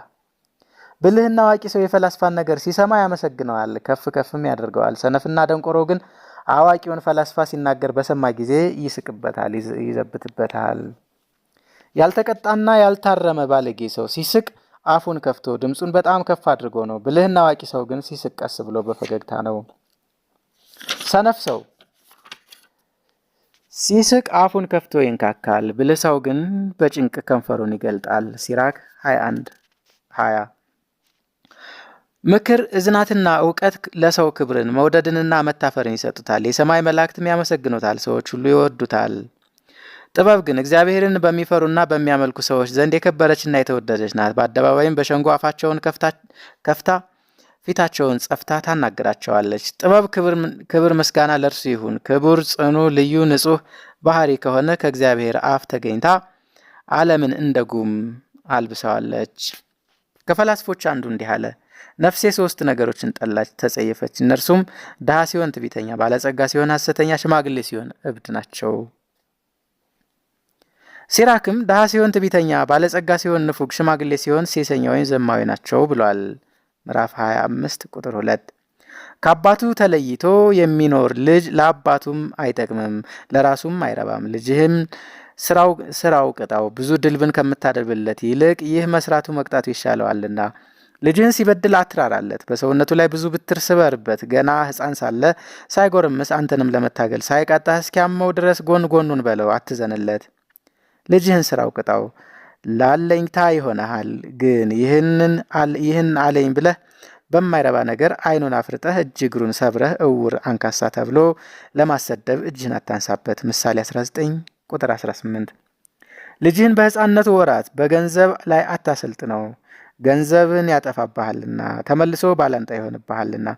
Speaker 1: ብልህና አዋቂ ሰው የፈላስፋን ነገር ሲሰማ ያመሰግነዋል፣ ከፍ ከፍም ያደርገዋል። ሰነፍና ደንቆሮ ግን አዋቂውን ፈላስፋ ሲናገር በሰማ ጊዜ ይስቅበታል፣ ይዘብትበታል። ያልተቀጣና ያልታረመ ባለጌ ሰው ሲስቅ አፉን ከፍቶ ድምፁን በጣም ከፍ አድርጎ ነው። ብልህና አዋቂ ሰው ግን ሲስቅ ቀስ ብሎ በፈገግታ ነው። ሰነፍ ሰው ሲስቅ አፉን ከፍቶ ይንካካል፣ ብልህ ሰው ግን በጭንቅ ከንፈሩን ይገልጣል። ሲራክ 21:20 ምክር፣ እዝናትና እውቀት ለሰው ክብርን፣ መውደድንና መታፈርን ይሰጡታል። የሰማይ መላእክትም ያመሰግኑታል፣ ሰዎች ሁሉ ይወዱታል። ጥበብ ግን እግዚአብሔርን በሚፈሩና በሚያመልኩ ሰዎች ዘንድ የከበረችና የተወደደች ናት። በአደባባይም በሸንጎ አፋቸውን ከፍታ ፊታቸውን ጸፍታ ታናግራቸዋለች። ጥበብ ክብር ምስጋና ለእርሱ ይሁን። ክቡር፣ ጽኑ፣ ልዩ፣ ንጹሕ ባህሪ ከሆነ ከእግዚአብሔር አፍ ተገኝታ ዓለምን እንደ ጉም አልብሰዋለች። ከፈላስፎች አንዱ እንዲህ አለ፣ ነፍሴ 3 ነገሮችን ጠላች፣ ተጸየፈች። እነርሱም ድሃ ሲሆን ትዕቢተኛ፣ ባለጸጋ ሲሆን ሐሰተኛ፣ ሽማግሌ ሲሆን እብድ ናቸው። ሲራክም ድሃ ሲሆን ትዕቢተኛ፣ ባለጸጋ ሲሆን ንፉግ፣ ሽማግሌ ሲሆን ሴሰኛ ወይም ዘማዊ ናቸው ብሏል። ምዕራፍ 25:2 ከአባቱ ተለይቶ የሚኖር ልጅ ለአባቱም አይጠቅምም፣ ለራሱም አይረባም። ልጅህም ስራው ቅጣው፣ ብዙ ድልብን ከምታደርብለት ይልቅ ይህ መስራቱ መቅጣቱ ይሻለዋልና። ልጅህን ሲበድል አትራራለት፣ በሰውነቱ ላይ ብዙ ብትር ስበርበት። ገና ሕፃን ሳለ ሳይጎረምስ አንተንም ለመታገል ሳይቃጣህ እስኪያመው ድረስ ጎን ጎኑን በለው፣ አትዘንለት። ልጅህን ስራው ቅጣው፣ ላለኝታ ይሆነሃል። ግን ይህን አለኝ ብለህ በማይረባ ነገር ዓይኑን አፍርጠህ እጅ እግሩን ሰብረህ እውር አንካሳ ተብሎ ለማሰደብ እጅህን አታንሳበት። ምሳሌ 19:18 ልጅህን በሕፃንነቱ ወራት በገንዘብ ላይ አታሰልጥነው፣ ገንዘብን ያጠፋብሃልና ተመልሶ ባላንጣ ይሆንብሃልና።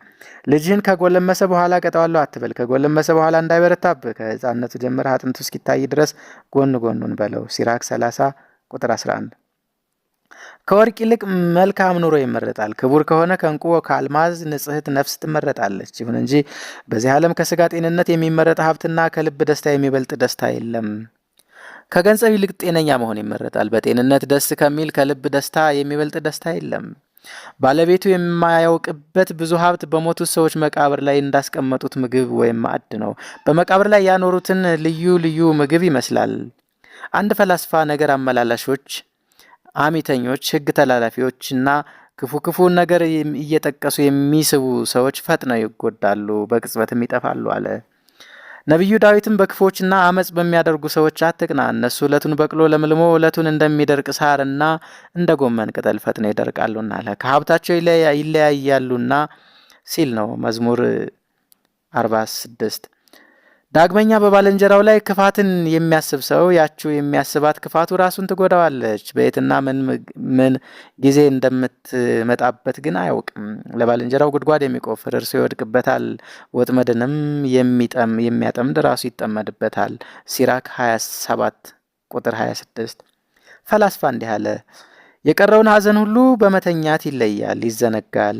Speaker 1: ልጅህን ከጎለመሰ በኋላ ቀጣዋለሁ አትበል፣ ከጎለመሰ በኋላ እንዳይበረታብህ ከሕፃንነቱ ጀምረህ አጥንቱ እስኪታይ ድረስ ጎን ጎኑን በለው። ሲራክ 30:11 ከወርቅ ይልቅ መልካም ኑሮ ይመረጣል፣ ክቡር ከሆነ ከዕንቁ ከአልማዝ ንጽሕት ነፍስ ትመረጣለች። ይሁን እንጂ በዚህ ዓለም ከሥጋ ጤንነት የሚመረጥ ሀብትና ከልብ ደስታ የሚበልጥ ደስታ የለም። ከገንዘብ ይልቅ ጤነኛ መሆን ይመረጣል። በጤንነት ደስ ከሚል ከልብ ደስታ የሚበልጥ ደስታ የለም። ባለቤቱ የማያውቅበት ብዙ ሀብት በሞቱት ሰዎች መቃብር ላይ እንዳስቀመጡት ምግብ ወይም ማዕድ ነው። በመቃብር ላይ ያኖሩትን ልዩ ልዩ ምግብ ይመስላል። አንድ ፈላስፋ ነገር አመላላሾች፣ አሚተኞች፣ ሕግ ተላላፊዎችና ክፉ ነገር እየጠቀሱ የሚስቡ ሰዎች ፈጥነው ይጎዳሉ፣ በቅጽበትም ይጠፋሉ አለ። ነቢዩ ዳዊትም በክፎችና አመፅ በሚያደርጉ ሰዎች አትቅና፣ እነሱ ዕለቱን በቅሎ ለምልሞ ዕለቱን እንደሚደርቅ ሳርና እንደ ጎመን ቅጠል ፈጥነው ይደርቃሉና አለ። ከሀብታቸው ይለያያሉና ሲል ነው መዝሙር 46። ዳግመኛ በባልንጀራው ላይ ክፋትን የሚያስብ ሰው ያችው የሚያስባት ክፋቱ ራሱን ትጎዳዋለች። በየትና ምን ጊዜ እንደምትመጣበት ግን አያውቅም። ለባልንጀራው ጉድጓድ የሚቆፍር እርሱ ይወድቅበታል፣ ወጥመድንም የሚያጠምድ ራሱ ይጠመድበታል። ሲራክ 27:26 ፈላስፋ እንዲህ አለ፣ የቀረውን ሐዘን ሁሉ በመተኛት ይለያል፣ ይዘነጋል።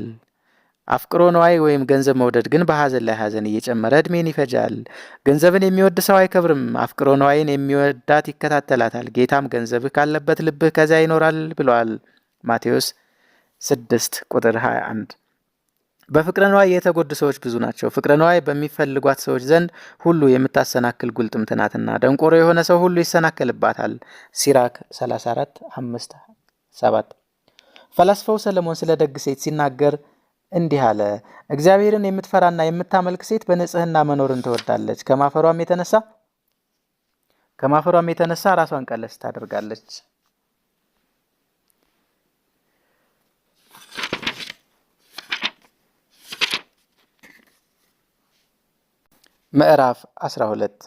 Speaker 1: አፍቅሮ ነዋይ ወይም ገንዘብ መውደድ ግን በሐዘን ላይ ሐዘን እየጨመረ ዕድሜን ይፈጃል። ገንዘብን የሚወድ ሰው አይከብርም፣ አፍቅሮ ነዋይን የሚወዳት ይከታተላታል። ጌታም ገንዘብህ ካለበት ልብህ ከዚያ ይኖራል ብለዋል። ማቴዎስ 6:21 በፍቅረ ነዋይ የተጎዱ ሰዎች ብዙ ናቸው። ፍቅረ ነዋይ በሚፈልጓት ሰዎች ዘንድ ሁሉ የምታሰናክል ጉልጥምት ናትና ደንቆሮ የሆነ ሰው ሁሉ ይሰናከልባታል። ሲራክ 34:5-7 ፈላስፋው ሰለሞን ስለ ደግ ሴት ሲናገር እንዲህ አለ፣ እግዚአብሔርን የምትፈራና የምታመልክ ሴት በንጽህና መኖርን ትወዳለች። ከማፈሯም የተነሳ ራሷን ቀለስ ታደርጋለች። ምዕራፍ 12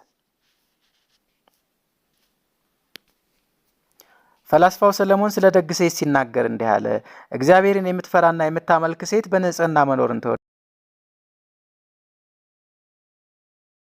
Speaker 1: ፈላስፋው ሰለሞን ስለ ደግ ሴት ሲናገር እንዲህ አለ፣ እግዚአብሔርን የምትፈራና የምታመልክ ሴት በንጽህና መኖርን ትወዳለች።